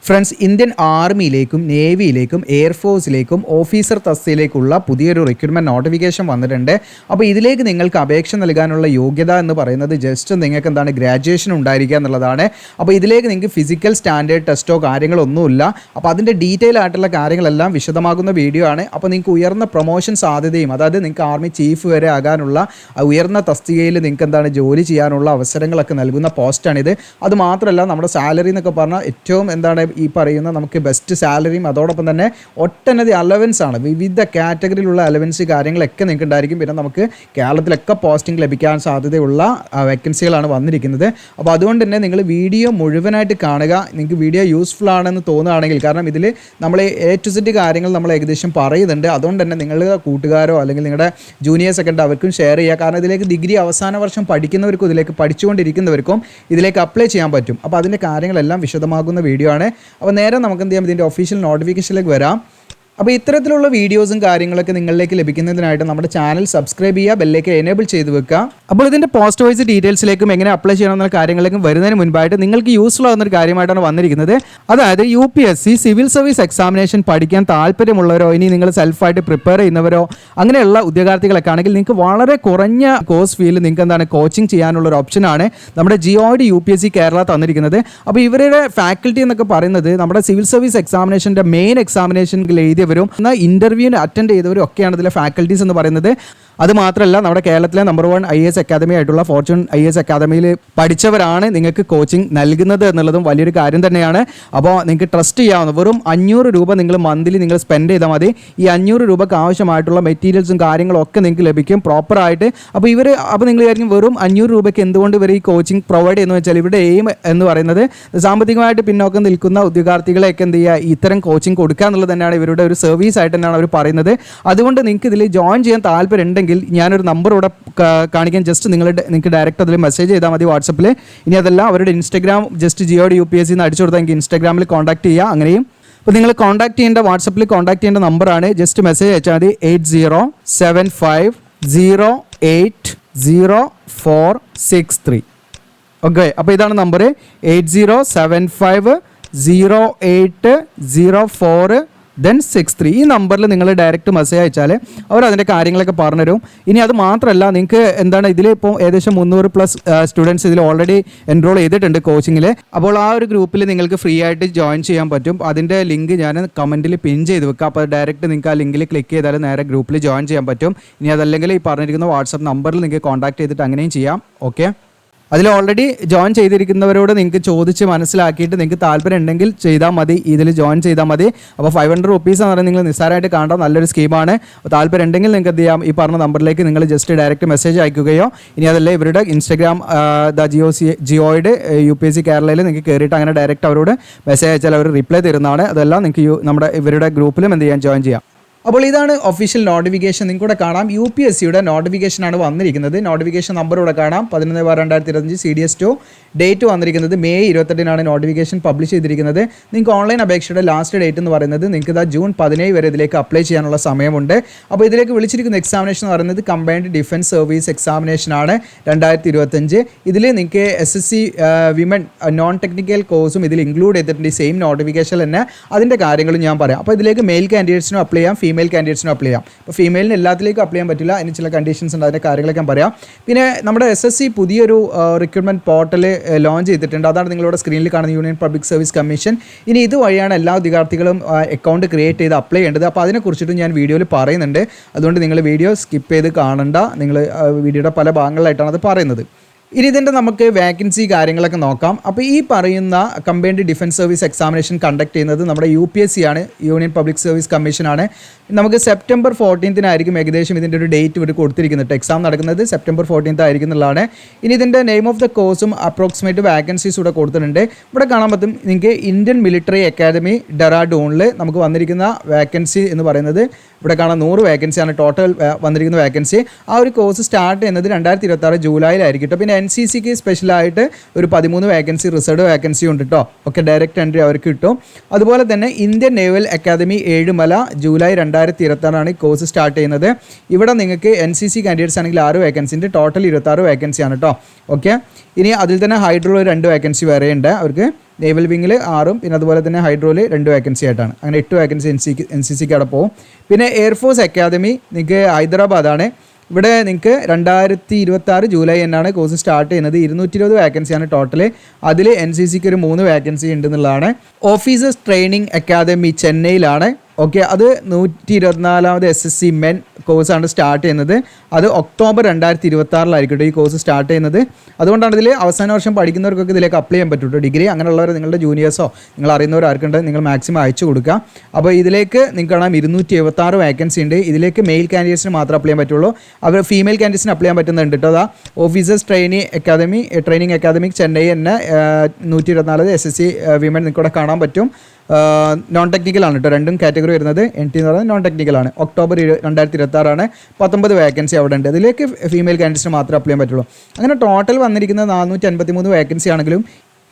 Friends, Indian ആർമിയിലേക്കും നേവിയിലേക്കും എയർഫോഴ്സിലേക്കും officer തസ്തികയിലേക്കുള്ള പുതിയൊരു recruitment notification വന്നിട്ടുണ്ട്. അപ്പോൾ ഇതിലേക്ക് നിങ്ങൾക്ക് അപേക്ഷ നൽകാനുള്ള യോഗ്യത എന്ന് പറയുന്നത് ജസ്റ്റ് നിങ്ങൾക്ക് എന്താണ് ഗ്രാജുവേഷൻ ഉണ്ടായിരിക്കുക എന്നുള്ളതാണ്. അപ്പോൾ ഇതിലേക്ക് നിങ്ങൾക്ക് ഫിസിക്കൽ സ്റ്റാൻഡേർഡ് ടെസ്റ്റോ കാര്യങ്ങളോ ഒന്നുമില്ല. അപ്പോൾ അതിൻ്റെ ഡീറ്റെയിൽ ആയിട്ടുള്ള കാര്യങ്ങളെല്ലാം വിശദമാകുന്ന വീഡിയോ ആണ്. അപ്പോൾ നിങ്ങൾക്ക് ഉയർന്ന പ്രൊമോഷൻ സാധ്യതയും, അതായത് നിങ്ങൾക്ക് ആർമി ചീഫ് വരെ ആകാനുള്ള ഉയർന്ന തസ്തികയിൽ നിങ്ങൾക്ക് എന്താണ് ജോലി ചെയ്യാനുള്ള അവസരങ്ങളൊക്കെ നൽകുന്ന പോസ്റ്റാണിത്. അതുമാത്രമല്ല നമ്മുടെ സാലറി എന്നൊക്കെ പറഞ്ഞാൽ ഏറ്റവും എന്താണ് ഈ പറയുന്ന നമുക്ക് ബെസ്റ്റ് സാലറിയും അതോടൊപ്പം തന്നെ ഒട്ടനവധി അലവൻസ് ആണ്. വിവിധ കാറ്റഗറിയിലുള്ള അലവൻസ് കാര്യങ്ങളൊക്കെ നിങ്ങൾക്ക് ഉണ്ടായിരിക്കും. പിന്നെ നമുക്ക് കേരളത്തിലൊക്കെ പോസ്റ്റിംഗ് ലഭിക്കാൻ സാധ്യതയുള്ള വേക്കൻസികളാണ് വന്നിരിക്കുന്നത്. അപ്പോൾ അതുകൊണ്ട് തന്നെ നിങ്ങൾ വീഡിയോ മുഴുവനായിട്ട് കാണുക. നിങ്ങൾക്ക് വീഡിയോ യൂസ്ഫുൾ ആണെന്ന് തോന്നുകയാണെങ്കിൽ, കാരണം ഇതിൽ നമ്മൾ A to Z കാര്യങ്ങൾ നമ്മൾ ഏകദേശം പറയുന്നുണ്ട്. അതുകൊണ്ട് തന്നെ നിങ്ങളുടെ കൂട്ടുകാരോ അല്ലെങ്കിൽ നിങ്ങളുടെ ജൂനിയേഴ്സൊക്കെ ഉണ്ട്, അവർക്കും ഷെയർ ചെയ്യുക. കാരണം ഇതിലേക്ക് ഡിഗ്രി അവസാന വർഷം പഠിക്കുന്നവർക്കും ഇതിലേക്ക് പഠിച്ചുകൊണ്ടിരിക്കുന്നവർക്കും ഇതിലേക്ക് അപ്ലൈ ചെയ്യാൻ പറ്റും. അപ്പോൾ അതിൻ്റെ കാര്യങ്ങളെല്ലാം വിശദമാകുന്ന വീഡിയോ ആണ്. അപ്പോൾ നേരെ നമുക്ക് എന്ത് ചെയ്യാം, ഇതിൻ്റെ ഒഫീഷ്യൽ നോട്ടിഫിക്കേഷനിലേക്ക് വരാം. അപ്പോൾ ഇത്തരത്തിലുള്ള വീഡിയോസും കാര്യങ്ങളൊക്കെ നിങ്ങളിലേക്ക് ലഭിക്കുന്നതിനായിട്ട് നമ്മുടെ ചാനൽ സബ്സ്ക്രൈബ് ചെയ്യുക, ബെല്ലേക്ക് എനേബിൾ ചെയ്ത് വെക്കുക. അപ്പോൾ ഇതിൻ്റെ പോസ്റ്റ് വൈസ് ഡീറ്റെയിൽസിലേക്കും എങ്ങനെ അപ്ലൈ ചെയ്യണമെന്ന കാര്യങ്ങളിലേക്കും വരുന്നതിന് മുൻപായിട്ട് നിങ്ങൾക്ക് യൂസ്ഫുൾ ആവുന്ന ഒരു കാര്യമായിട്ടാണ് വന്നിരിക്കുന്നത്. അതായത് UPSC സിവിൽ സർവീസ് എക്സാമിനേഷൻ പഠിക്കാൻ താല്പര്യമുള്ളവരോ, ഇനി നിങ്ങൾ സെൽഫായിട്ട് പ്രിപ്പയർ ചെയ്യുന്നവരോ അങ്ങനെയുള്ള ഉദ്യോഗാർത്ഥികളൊക്കെ ആണെങ്കിൽ നിങ്ങൾക്ക് വളരെ കുറഞ്ഞ കോഴ്സ് ഫീയിൽ നിങ്ങൾക്ക് എന്താണ് കോച്ചിങ് ചെയ്യാനുള്ള ഒരു ഓപ്ഷനാണ് നമ്മുടെ GOD UPSC കേരള തന്നിരിക്കുന്നത്. അപ്പോൾ ഇവരുടെ ഫാക്കൽറ്റി എന്നൊക്കെ പറയുന്നത് നമ്മുടെ സിവിൽ സർവീസ് എക്സാമിനേഷൻ്റെ മെയിൻ എക്സാമിനേഷനിൽ എഴുതിയവരും എന്നാൽ ഇൻ്റർവ്യൂവിന് അറ്റൻഡ് ചെയ്തവരും ഒക്കെയാണ് ഇതിലെ ഫാക്കൽറ്റീസ് എന്ന് പറയുന്നത്. അതുമാത്രമല്ല നമ്മുടെ കേരളത്തിലെ നമ്പർ 1 IAS അക്കാദമി ആയിട്ടുള്ള ഫോർച്യൂൺ IAS അക്കാദമിയിൽ പഠിച്ചവരാണ് നിങ്ങൾക്ക് കോച്ചിങ് നൽകുന്നത് എന്നുള്ളതും വലിയൊരു കാര്യം തന്നെയാണ്. അപ്പോൾ നിങ്ങൾക്ക് ട്രസ്റ്റ് ചെയ്യാവുന്ന വെറും 500 രൂപ നിങ്ങൾ മന്ത്ലി നിങ്ങൾ സ്പെൻഡ് ചെയ്താൽ മതി. ഈ 500 രൂപയ്ക്ക് ആവശ്യമായിട്ടുള്ള മെറ്റീരിയൽസും കാര്യങ്ങളും ഒക്കെ നിങ്ങൾക്ക് ലഭിക്കും പ്രോപ്പറായിട്ട്. അപ്പോൾ നിങ്ങൾ വിചാരിക്കും വെറും 500 രൂപയ്ക്ക് എന്തുകൊണ്ട് ഇവർ ഈ കോച്ചിങ് പ്രൊവൈഡ് ചെയ്യുന്നത് വെച്ചാൽ ഇവരുടെ എയിം എന്ന് പറയുന്നത് സാമ്പത്തികമായിട്ട് പിന്നോക്കം നിൽക്കുന്ന ഉദ്യോഗാർത്ഥികളെയൊക്കെ എന്ത് ചെയ്യുക, ഇത്തരം കോച്ചിങ് കൊടുക്കുക എന്നുള്ളത് തന്നെയാണ് ഇവരുടെ ഒരു സർവീസ് ആയിട്ട് തന്നെയാണ് അവർ പറയുന്നത്. അതുകൊണ്ട് നിങ്ങൾക്ക് ഇതിൽ ജോയിൻ ചെയ്യാൻ താല്പര്യം ഉണ്ടെങ്കിൽ ഞാനൊരു നമ്പർ ഇവിടെ കാണിക്കാൻ, ജസ്റ്റ് നിങ്ങൾക്ക് ഡയറക്റ്റ് അതിൽ മെസ്സേജ് ചെയ്താൽ മതി വാട്സപ്പിൽ. ഇനി അതല്ല അവരുടെ ഇൻസ്റ്റാഗ്രാം ജസ്റ്റ് GOD UPSC എന്ന് അടിച്ചു കൊടുത്താൽ എനിക്ക് ഇൻസ്റ്റാഗ്രാമിൽ കോൺടാക്ട് ചെയ്യുക. അങ്ങനെയും അപ്പോൾ നിങ്ങൾ കോൺടാക്ട് ചെയ്യേണ്ട വാട്സപ്പിൽ കോൺടാക്ട് ചെയ്യേണ്ട നമ്പറാണ്, ജസ്റ്റ് മെസ്സേജ് അയച്ചാൽ മതി 8075080463. ഓക്കെ, അപ്പോൾ ഇതാണ് നമ്പർ 8075080463. ഈ നമ്പറിൽ നിങ്ങൾ ഡയറക്റ്റ് മെസ്സേജ് അയച്ചാൽ അവർ അതിൻ്റെ കാര്യങ്ങളൊക്കെ പറഞ്ഞുതരും. ഇനി അത് മാത്രമല്ല, നിങ്ങൾക്ക് എന്താണ് ഇതിൽ ഇപ്പോൾ ഏകദേശം 300+ സ്റ്റുഡൻസ് ഇതിൽ ഓൾറെഡി എൻറോൾ ചെയ്തിട്ടുണ്ട് കോച്ചിങ്ങിൽ. അപ്പോൾ ആ ഒരു ഗ്രൂപ്പിൽ നിങ്ങൾക്ക് ഫ്രീ ആയിട്ട് ജോയിൻ ചെയ്യാൻ പറ്റും. അതിൻ്റെ ലിങ്ക് ഞാൻ കമൻറ്റിൽ പിൻ ചെയ്ത് വെക്കാം. അപ്പോൾ ഡയറക്റ്റ് നിങ്ങൾക്ക് ആ ലിങ്കിൽ ക്ലിക്ക് ചെയ്താൽ നേരെ ഗ്രൂപ്പിൽ ജോയിൻ ചെയ്യാൻ പറ്റും. ഇനി അതല്ലെങ്കിൽ ഈ പറഞ്ഞിരിക്കുന്ന വാട്സപ്പ് നമ്പറിൽ നിങ്ങൾക്ക് കോൺടാക്ട് ചെയ്തിട്ട് അങ്ങനെയും ചെയ്യാം. ഓക്കെ, അതിൽ ഓൾറെഡി ജോയിൻ ചെയ്തിരിക്കുന്നവരോട് നിങ്ങൾക്ക് ചോദിച്ച് മനസ്സിലാക്കിയിട്ട് നിങ്ങൾക്ക് താല്പര്യം ഉണ്ടെങ്കിൽ ചെയ്താൽ മതി, ഇതിൽ ജോയിൻ ചെയ്താൽ മതി. അപ്പോൾ 500 റുപ്പീസ് എന്ന് പറയുന്നത് നിങ്ങൾ നിസ്സാരമായിട്ട് കാണാൻ നല്ലൊരു സ്കീമാണ്. താല്പര്യം ഉണ്ടെങ്കിൽ നിങ്ങൾക്ക് എന്ത് ചെയ്യാം, ഈ പറഞ്ഞ നമ്പറിലേക്ക് നിങ്ങൾ ജസ്റ്റ് ഡയറക്റ്റ് മെസ്സേജ് അയക്കുകയോ, ഇനി അതല്ലേ ഇവരുടെ ഇൻസ്റ്റാഗ്രാം GOD UPSC കേരളയിൽ നിങ്ങൾക്ക് കയറിയിട്ട് അങ്ങനെ ഡയറക്റ്റ് അവരോട് മെസ്സേജ് അയച്ചാൽ അവർ റിപ്ലൈ തരുന്നതാണ്. അതെല്ലാം നിങ്ങൾക്ക് ഇവരുടെ ഗ്രൂപ്പിലും എന്ത് ചെയ്യാൻ ജോയിൻ ചെയ്യാം. അപ്പോൾ ഇതാണ് ഒഫീഷ്യൽ നോട്ടിഫിക്കേഷൻ. നിങ്ങൾക്കൂടെ കാണാം UPSCയുടെ നോട്ടിഫിക്കേഷനാണ് വന്നിരിക്കുന്നത്. നോട്ടിഫിക്കേഷൻ നമ്പർ ഇവിടെ കാണാം 11/2025 CDS2. ഡേറ്റ് വന്നിരിക്കുന്നത് May 28 നോട്ടിഫിക്കേഷൻ പബ്ലിഷ് ചെയ്തിരിക്കുന്നത്. നിങ്ങൾക്ക് ഓൺലൈൻ അപേക്ഷയുടെ ലാസ്റ്റ് ഡേറ്റ് എന്ന് പറയുന്നത് നിങ്ങൾക്ക് June 17 വരെ ഇതിലേക്ക് അപ്ലൈ ചെയ്യാനുള്ള സമയമുണ്ട്. അപ്പോൾ ഇതിലേക്ക് വിളിച്ചിരിക്കുന്ന എക്സാമിനേഷൻ എന്ന് പറയുന്നത് കമ്പൈൻഡ് ഡിഫൻസ് സർവീസ് എക്സാമിനേഷനാണ് 2025. ഇതിൽ നിങ്ങൾക്ക് SSC വിമൻ നോൺ ടെക്നിക്കൽ കോഴ്സും ഇതിൽ ഇൻക്ലൂഡ് ചെയ്തിട്ടുണ്ട്. ഈ സെയിം നോട്ടിഫിക്കേഷൻ തന്നെ അതിൻ്റെ കാര്യങ്ങളും ഞാൻ പറയാം. അപ്പോൾ ഇതിലേക്ക് മെയിൽ കാൻഡിഡേറ്റ്സിനും അപ്ലൈ ചെയ്യാം, ഫീമെയിൽ കാൻഡിഡേറ്റ്സിനും അപ്ലൈ ചെയ്യാം. അപ്പോൾ ഫീമെയിലിന് എല്ലാത്തിലേക്കും അപ്ലൈ ചെയ്യാൻ പറ്റില്ല, അതിന് ചില കണ്ടീഷൻസ് ഉണ്ട്, അതിൻ്റെ കാര്യങ്ങളൊക്കെ ഞാൻ പറയാം. പിന്നെ നമ്മുടെ SSC പുതിയൊരു റിക്രൂട്ട്മെൻറ്റ് പോർട്ടൽ ലോഞ്ച് ചെയ്തിട്ടുണ്ട്. അതാണ് നിങ്ങളുടെ സ്ക്രീനിൽ കാണുന്ന യൂണിയൻ പബ്ലിക് സർവീസ് കമ്മീഷൻ. ഇനി ഇതുവഴിയാണ് എല്ലാ ഉദ്യോഗാർത്ഥികളും അക്കൗണ്ട് ക്രിയേറ്റ് ചെയ്ത് അപ്ലൈ ചെയ്യേണ്ടത്. അപ്പോൾ അതിനെക്കുറിച്ചിട്ടും ഞാൻ വീഡിയോയിൽ പറയുന്നുണ്ട്. അതുകൊണ്ട് നിങ്ങൾ വീഡിയോ സ്കിപ്പ് ചെയ്ത് കാണണ്ട, നിങ്ങൾ വീഡിയോയുടെ പല ഭാഗങ്ങളിലായിട്ടാണ് അത് പറയുന്നത്. ഇനി ഇതിൻ്റെ നമുക്ക് വേക്കൻസി കാര്യങ്ങളൊക്കെ നോക്കാം. അപ്പോൾ ഈ പറയുന്ന combined defence service examination conduct ചെയ്യുന്നത് നമ്മുടെ UPSC ആണ്, യൂണിയൻ പബ്ലിക് സർവീസ് കമ്മീഷനാണ്. നമുക്ക് September 14 ഏകദേശം ഇതിൻ്റെ ഒരു ഡേറ്റ് ഇവർ കൊടുത്തിരിക്കുന്നുണ്ട്. എക്സാം നടക്കുന്നത് September 14 ആയിരിക്കും എന്നുള്ളതാണ്. ഇനി ഇതിൻ്റെ നെയിം ഓഫ് ദ കോഴ്സും അപ്രോക്സിമേറ്റ് വാക്കൻസീസ് ഇവിടെ കൊടുത്തിട്ടുണ്ട്. ഇവിടെ കാണാൻ പറ്റും നിങ്ങൾക്ക് ഇന്ത്യൻ മിലിറ്ററി അക്കാദമി ഡെറാഡൂണിൽ നമുക്ക് വന്നിരിക്കുന്ന വാക്കൻസി എന്ന് പറയുന്നത് ഇവിടെ കാണാൻ 100 വേക്കൻസിയാണ് ടോട്ടൽ വന്നിരിക്കുന്ന വേക്കൻസി. ആ ഒരു കോഴ്സ് സ്റ്റാർട്ട് ചെയ്യുന്നത് 2026 ജൂലൈയിലായിരിക്കും. പിന്നെ NCCക്ക് സ്പെഷ്യലായിട്ട് ഒരു 13 വേക്കൻസി റിസർവ്ഡ് വേക്കൻസി ഉണ്ട് കേട്ടോ. ഓക്കെ, ഡയറക്റ്റ് എൻട്രി അവർക്ക് കിട്ടും. അതുപോലെ തന്നെ Indian naval academy Ezhimala July 2026 course start ചെയ്യുന്നത്. ഇവിടെ നിങ്ങൾക്ക് NCC കാൻഡിഡേറ്റ്സ് ആണെങ്കിൽ 6 വേക്കൻസി ഉണ്ട്, ടോട്ടൽ 26 വേക്കൻസിയാണ് കേട്ടോ. ഓക്കെ, ഇനി അതിൽ തന്നെ ഹൈഡ്രോയിൽ 2 വേക്കൻസി വേറെ ഉണ്ട് അവർക്ക്. നേവൽ വിങ്ങിൽ 6 പിന്നെ അതുപോലെ തന്നെ ഹൈഡ്രോയിൽ 2 വേക്കൻസി ആയിട്ടാണ്. അങ്ങനെ 8 വേക്കൻസി NCCക്ക് അവിടെ പോകും. പിന്നെ എയർഫോഴ്സ് അക്കാദമി നിങ്ങൾക്ക് ഹൈദരാബാദാണ്. ഇവിടെ നിങ്ങൾക്ക് 2026 ജൂലൈ എന്നാണ് കോഴ്സ് സ്റ്റാർട്ട് ചെയ്യുന്നത്. 220 വേക്കൻസിയാണ് ടോട്ടൽ. അതിൽ NCCക്ക് ഒരു 3 വേക്കൻസി ഉണ്ടെന്നുള്ളതാണ്. ഓഫീസേഴ്സ് ട്രെയിനിങ് അക്കാദമി ചെന്നൈയിലാണ്. ഓക്കെ, അത് 124ാമത് SSC മെൻ കോഴ്സാണ് സ്റ്റാർട്ട് ചെയ്യുന്നത്. അത് ഒക്ടോബർ 2026 ഈ കോഴ്സ് സ്റ്റാർട്ട് ചെയ്യുന്നത്. അതുകൊണ്ടാണ് ഇതിൽ അവസാന വർഷം പഠിക്കുന്നവർക്കൊക്കെ ഇതിലേക്ക് അപ്ലൈ ചെയ്യാൻ പറ്റുള്ളൂ. ഡിഗ്രി അങ്ങനെയുള്ളവർ നിങ്ങളുടെ ജൂനിയേഴ്സോ നിങ്ങൾ അറിയുന്നവർ ആർക്കുണ്ട് നിങ്ങൾ മാക്സിമം അയച്ചു കൊടുക്കുക. അപ്പോൾ ഇതിലേക്ക് നിങ്ങൾക്ക് കാണാം 276 വേക്കൻസി ഉണ്ട്. ഇതിലേക്ക് മെയിൽ കാൻഡിഡേറ്റ്സിന് മാത്രമേ അപ്ലൈ ചെയ്യാൻ പറ്റുള്ളൂ. അവർ ഫീമെയിൽ കാൻഡിഡേറ്റ്സിന് അപ്ലൈ ചെയ്യാൻ പറ്റുന്നുണ്ട് കേട്ടോ. അതാ ഓഫീസേഴ്സ് ട്രെയിനിങ് അക്കാദമി ചെന്നൈ തന്നെ 124 SSC വിമൻ നിങ്ങൾക്കിവിടെ കാണാൻ പറ്റും. നോൺ ടെക്നിക്കലാണ് കേട്ടോ, രണ്ടും കാറ്റഗറി വരുന്നത്. NT എന്ന് പറയുന്നത് നോൺ ടെക്നിക്കലാണ്. ഒക്ടോബർ 2026 19 വേക്കൻസി അവിടെ ഉണ്ട്. അതിലേക്ക് ഫീമെയിൽ കാൻഡിഡേറ്റ്സിന് മാത്രമേ അപ്ലൈ ചെയ്യാൻ പറ്റുള്ളൂ. അങ്ങനെ ടോട്ടൽ വന്നിരിക്കുന്നത് 453 വേക്കൻസി ആണെങ്കിലും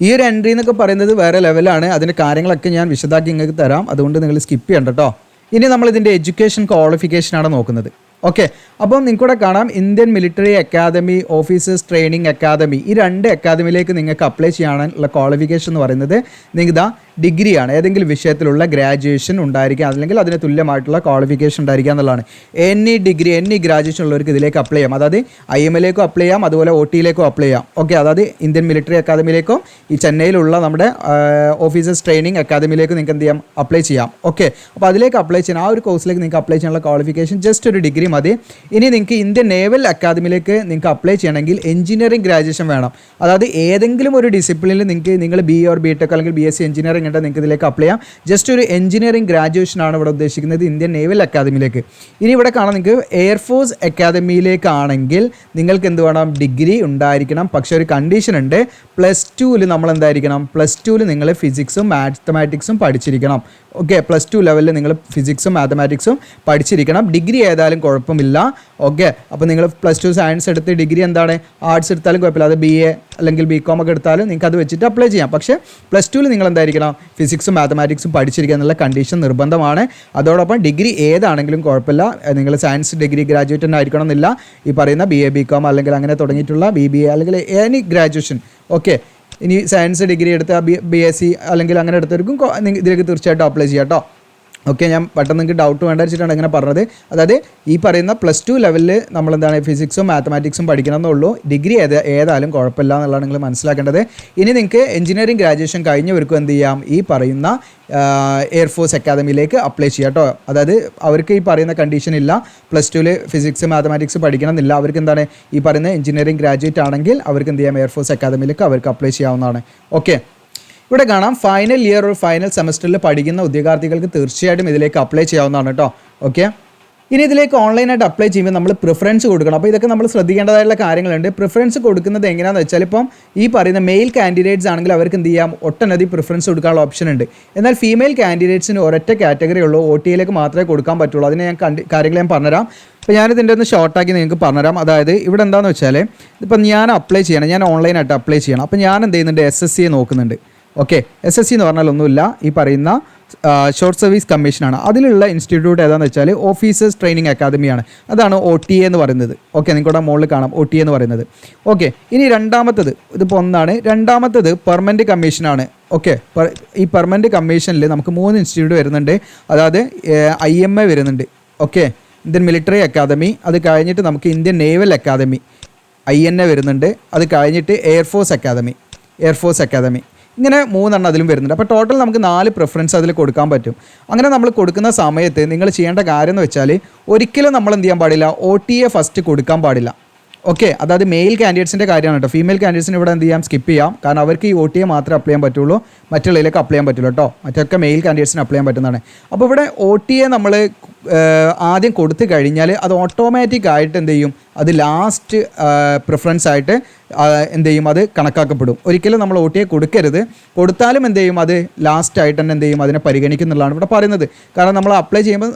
ഈ ഒരു എൻട്രി എന്നൊക്കെ പറയുന്നത് വേറെ ലെവലാണ്. അതിൻ്റെ കാര്യങ്ങളൊക്കെ ഞാൻ വിശദമാക്കി നിങ്ങൾക്ക് തരാം, അതുകൊണ്ട് നിങ്ങൾ സ്കിപ്പ് ചെയ്യണ്ട കേട്ടോ. ഇനി നമ്മൾ ഇതിൻ്റെ എഡ്യൂക്കേഷൻ ക്വാളിഫിക്കേഷനാണ് നോക്കുന്നത്. ഓക്കെ, അപ്പം നിങ്ങൾക്കൂടെ കാണാം Indian military academy, officers training academy, ഈ 2 അക്കാദമിയിലേക്ക് നിങ്ങൾക്ക് അപ്ലൈ ചെയ്യാനുള്ള ക്വാളിഫിക്കേഷൻ എന്ന് പറയുന്നത് നിങ്ങൾക്ക് ഡിഗ്രിയാണ്. ഏതെങ്കിലും വിഷയത്തിലുള്ള ഗ്രാജുവേഷൻ ഉണ്ടായിരിക്കുക, അല്ലെങ്കിൽ അതിന് തുല്യമായിട്ടുള്ള ക്വാളിഫിക്കേഷൻ ഉണ്ടായിരിക്കുക എന്നുള്ളതാണ്. എനി ഡിഗ്രി ഗ്രാജുവേഷൻ ഉള്ളവർക്ക് ഇതിലേക്ക് അപ്ലൈ ചെയ്യാം. അതായത് IMLേക്കും അപ്ലൈ ചെയ്യാം, അതുപോലെ OTയിലേക്കും അപ്ലൈ ചെയ്യാം. ഓക്കെ, അതായത് ഇന്ത്യൻ മിലിറ്ററി അക്കാദമിയിലേക്കും ഈ ചെന്നൈയിലുള്ള നമ്മുടെ ഓഫീസേഴ്സ് ട്രെയിനിങ് അക്കാദമിയിലേക്കും നിങ്ങൾക്ക് എന്ത് ചെയ്യാം, അപ്ലൈ ചെയ്യാം. ഓക്കെ, അപ്പോൾ അതിലേക്ക് അപ്ലൈ ചെയ്യാൻ, ആ ഒരു കോഴ്സിലേക്ക് നിങ്ങൾക്ക് അപ്ലൈ ചെയ്യാനുള്ള ക്വാളിഫിക്കേഷൻ ജസ്റ്റ് ഒരു ഡിഗ്രി മതി. ഇനി നിങ്ങൾക്ക് ഇന്ത്യൻ നേവൽ അക്കാദമിയിലേക്ക് നിങ്ങൾക്ക് അപ്ലൈ ചെയ്യണമെങ്കിൽ എഞ്ചിനീയറിംഗ് ഗ്രാജുവേഷൻ വേണം. അതായത് ഏതെങ്കിലും ഒരു ഡിസിപ്ലിനിൽ നിങ്ങൾ BA or BTech അല്ലെങ്കിൽ BSc എഞ്ചിനീയറിംഗ് ഉണ്ടെങ്കിൽ നിങ്ങൾക്ക് ഇതിലേക്ക് അപ്ലൈ ചെയ്യാം. ജസ്റ്റ് ഒരു എഞ്ചിനീയറിംഗ് ഗ്രാജുവേഷനാണ് ഇവിടെ ഉദ്ദേശിക്കുന്നത് ഇന്ത്യൻ നേവൽ അക്കാദമിയിലേക്ക്. ഇനി ഇവിടെ കാണാം നിങ്ങൾക്ക് എയർഫോഴ്സ് അക്കാദമിയിലേക്കാണെങ്കിൽ നിങ്ങൾക്ക് എന്ത് വേണം, ഡിഗ്രി ഉണ്ടായിരിക്കണം. പക്ഷേ ഒരു കണ്ടീഷൻ ഉണ്ട്, +2 നമ്മൾ എന്തായിരിക്കണം, +2 നിങ്ങൾ ഫിസിക്സും മാത്തമാറ്റിക്സും പഠിച്ചിരിക്കണം. ഓക്കെ, +2 ലെവലിൽ നിങ്ങൾ ഫിസിക്സും മാത്തമാറ്റിക്സും പഠിച്ചിരിക്കണം. ഡിഗ്രി ഏതായാലും കുഴപ്പമില്ല. ഓക്കെ, അപ്പോൾ നിങ്ങൾ +2 സയൻസ് എടുത്ത് ഡിഗ്രി എന്താണ് ആർട്സ് എടുത്താലും കുഴപ്പമില്ല. അത് BA അല്ലെങ്കിൽ BCom ഒക്കെ എടുത്താലും നിങ്ങൾക്ക് അത് വെച്ചിട്ട് അപ്ലൈ ചെയ്യാം. പക്ഷേ +2 നിങ്ങൾ എന്തായിരിക്കണം, ഫിസിക്സും മാത്തമാറ്റിക്സും പഠിച്ചിരിക്കുക എന്നുള്ള കണ്ടീഷൻ നിർബന്ധമാണ്. അതോടൊപ്പം ഡിഗ്രി ഏതാണെങ്കിലും കുഴപ്പമില്ല, നിങ്ങൾ സയൻസ് ഡിഗ്രി ഗ്രാജുവേറ്റ് തന്നെ ആയിരിക്കണം എന്നില്ല. ഈ പറയുന്ന BA BCom അല്ലെങ്കിൽ അങ്ങനെ തുടങ്ങിയിട്ടുള്ള BBA അല്ലെങ്കിൽ എനി ഗ്രാജുവേഷൻ. ഓക്കെ, ഇനി സയൻസ് ഡിഗ്രി എടുത്ത BSc അല്ലെങ്കിൽ അങ്ങനെ എടുത്തവർക്കും ഇതിലേക്ക് തീർച്ചയായിട്ടും അപ്ലൈ ചെയ്യാം കേട്ടോ. ഓക്കെ, ഞാൻ പെട്ടെന്ന് നിങ്ങൾക്ക് ഡൗട്ട് വേണ്ട വെച്ചിട്ടാണ് ഇങ്ങനെ പറഞ്ഞത്. അതായത് ഈ പറയുന്ന +2 ലെവലിൽ നമ്മളെന്താണ് ഫിസിക്സും മാത്തമാറ്റിക്സും പഠിക്കണം എന്നുള്ളൂ. ഡിഗ്രി ഏതായാലും കുഴപ്പമില്ല എന്നുള്ളതാണ് നിങ്ങൾ മനസ്സിലാക്കേണ്ടത്. ഇനി നിങ്ങൾക്ക് എഞ്ചിനീയറിംഗ് ഗ്രാജുവേഷൻ കഴിഞ്ഞവർക്കും എന്ത് ചെയ്യാം, ഈ പറയുന്ന എയർഫോഴ്സ് അക്കാദമിയിലേക്ക് അപ്ലൈ ചെയ്യാം കേട്ടോ. അതായത് അവർക്ക് ഈ പറയുന്ന കണ്ടീഷൻ ഇല്ല, +2 ഫിസിക്സ് മാത്തമാറ്റിക്സ് പഠിക്കണം എന്നില്ല. അവർക്ക് എന്താണ് ഈ പറയുന്ന എഞ്ചിനീയറിംഗ് ഗ്രാജുവേറ്റ് ആണെങ്കിൽ അവർക്ക് എന്ത് ചെയ്യാം, എയർഫോഴ്സ് അക്കാദമിയിലേക്ക് അവർക്ക് അപ്ലൈ ചെയ്യാവുന്നതാണ്. ഓക്കെ, ഇവിടെ കാണാം ഫൈനൽ ഇയർ ഒരു ഫൈനൽ സെമസ്റ്ററിൽ പഠിക്കുന്ന ഉദ്യോഗാർത്ഥികൾക്ക് തീർച്ചയായിട്ടും ഇതിലേക്ക് അപ്ലൈ ചെയ്യാവുന്നതാണ് കേട്ടോ. ഓക്കെ, ഇനി ഇതിലേക്ക് ഓൺലൈനായിട്ട് അപ്ലൈ ചെയ്യുമ്പോൾ നമ്മൾ പ്രിഫറൻസ് കൊടുക്കണം. അപ്പോൾ ഇതൊക്കെ നമ്മൾ ശ്രദ്ധിക്കേണ്ടതായിട്ടുള്ള കാര്യങ്ങളുണ്ട്. പ്രിഫറൻസ് കൊടുക്കുന്നത് എങ്ങനെയാണെന്ന് വെച്ചാൽ, ഇപ്പം ഈ പറയുന്ന മെയിൽ കാൻഡിഡേറ്റ്സ് ആണെങ്കിൽ അവർക്ക് എന്ത് ചെയ്യാം, ഒട്ടനവധി പ്രിഫറൻസ് കൊടുക്കാനുള്ള ഓപ്ഷൻ ഉണ്ട്. എന്നാൽ ഫീമെയിൽ കാൻഡിഡേറ്റ്സിന് ഒരൊറ്റ കാറ്റഗറി ഉള്ളൂ, OTയിലേക്ക് മാത്രമേ കൊടുക്കാൻ പറ്റുള്ളൂ. അതിന് കാര്യങ്ങൾ ഞാൻ പറഞ്ഞുതരാം. അപ്പോൾ ഞാനിതിൻ്റെ ഒന്ന് ഷോർട്ടാക്കി നിങ്ങൾക്ക് പറഞ്ഞുതരാം. അതായത് ഇവിടെ എന്താണെന്ന് വെച്ചാൽ, ഇപ്പം ഞാൻ അപ്ലൈ ചെയ്യണം, ഞാൻ ഓൺലൈനായിട്ട് അപ്ലൈ ചെയ്യണം. അപ്പോൾ ഞാൻ എന്ത് ചെയ്യുന്നുണ്ട്, SSC നോക്കുന്നുണ്ട്. ഓക്കെ, SSC എന്ന് പറഞ്ഞാൽ ഒന്നുമില്ല, ഈ പറയുന്ന ഷോർട്ട് സർവീസ് കമ്മീഷനാണ്. അതിലുള്ള ഇൻസ്റ്റിറ്റ്യൂട്ട് ഏതാണെന്ന് വെച്ചാൽ ഓഫീസേഴ്സ് ട്രെയിനിങ് അക്കാദമിയാണ്. അതാണ് OTA എന്ന് പറയുന്നത്. ഓക്കെ, നിങ്ങളുടെ മുകളിൽ കാണാം OTA എന്ന് പറയുന്നത്. ഓക്കെ, ഇനി രണ്ടാമത്തത് ഇതിപ്പോൾ ഒന്നാണ്. രണ്ടാമത്തത് പെർമനൻറ്റ് കമ്മീഷനാണ്. ഓക്കെ, ഈ പെർമനൻറ്റ് കമ്മീഷനിൽ നമുക്ക് 3 ഇൻസ്റ്റിറ്റ്യൂട്ട് വരുന്നുണ്ട്. അതായത് IMA വരുന്നുണ്ട്. ഓക്കെ, ഇന്ത്യൻ മിലിറ്ററി അക്കാദമി, അത് കഴിഞ്ഞിട്ട് നമുക്ക് ഇന്ത്യൻ നേവൽ അക്കാദമി INA വരുന്നുണ്ട്. അത് കഴിഞ്ഞിട്ട് എയർഫോഴ്സ് അക്കാദമി ഇങ്ങനെ 3 അതിലും വരുന്നുണ്ട്. അപ്പോൾ ടോട്ടൽ നമുക്ക് 4 പ്രിഫറൻസ് അതിൽ കൊടുക്കാൻ പറ്റും. അങ്ങനെ നമ്മൾ കൊടുക്കുന്ന സമയത്ത് നിങ്ങൾ ചെയ്യേണ്ട കാര്യം എന്ന് വെച്ചാൽ, ഒരിക്കലും നമ്മൾ എന്ത് ചെയ്യാൻ പാടില്ല, OTA ഫസ്റ്റ് കൊടുക്കാൻ പാടില്ല. ഓക്കെ, അതായത് മെയിൽ കാൻഡിഡേറ്റ്സിൻ്റെ കാര്യമാണ് കേട്ടോ. ഫീമെയിൽ കാൻഡിഡേറ്റ്സിന് ഇവിടെ എന്ത് ചെയ്യാം, സ്കിപ്പ് ചെയ്യാം. കാരണം അവർക്ക് ഈ OTA മാത്രമേ അപ്ലൈ ചെയ്യാൻ പറ്റുള്ളൂ, മറ്റുള്ളതിലേക്ക് അപ്ലൈ ചെയ്യാൻ പറ്റുള്ളൂ കേട്ടോ. മറ്റൊക്കെ മെയിൽ കാൻഡിഡേറ്റ്സിന് അപ്ലൈ ചെയ്യാൻ പറ്റുന്നതാണ്. അപ്പോൾ ഇവിടെ OTA നമ്മൾ ആദ്യം കൊടുത്തു കഴിഞ്ഞാൽ അത് ഓട്ടോമാറ്റിക് ആയിട്ട് എന്ത് ചെയ്യും, അത് ലാസ്റ്റ് പ്രിഫറൻസ് ആയിട്ട് എന്ത് ചെയ്യും, അത് കണക്കാക്കപ്പെടും. ഒരിക്കലും നമ്മൾ ഒ ടി എ കൊടുക്കരുത്. കൊടുത്താലും എന്ത് ചെയ്യും, അത് ലാസ്റ്റ് ആയിട്ട് തന്നെ എന്ത് ചെയ്യും, അതിനെ പരിഗണിക്കുന്നുള്ളതാണ് ഇവിടെ പറയുന്നത്. കാരണം നമ്മൾ അപ്ലൈ ചെയ്യുമ്പോൾ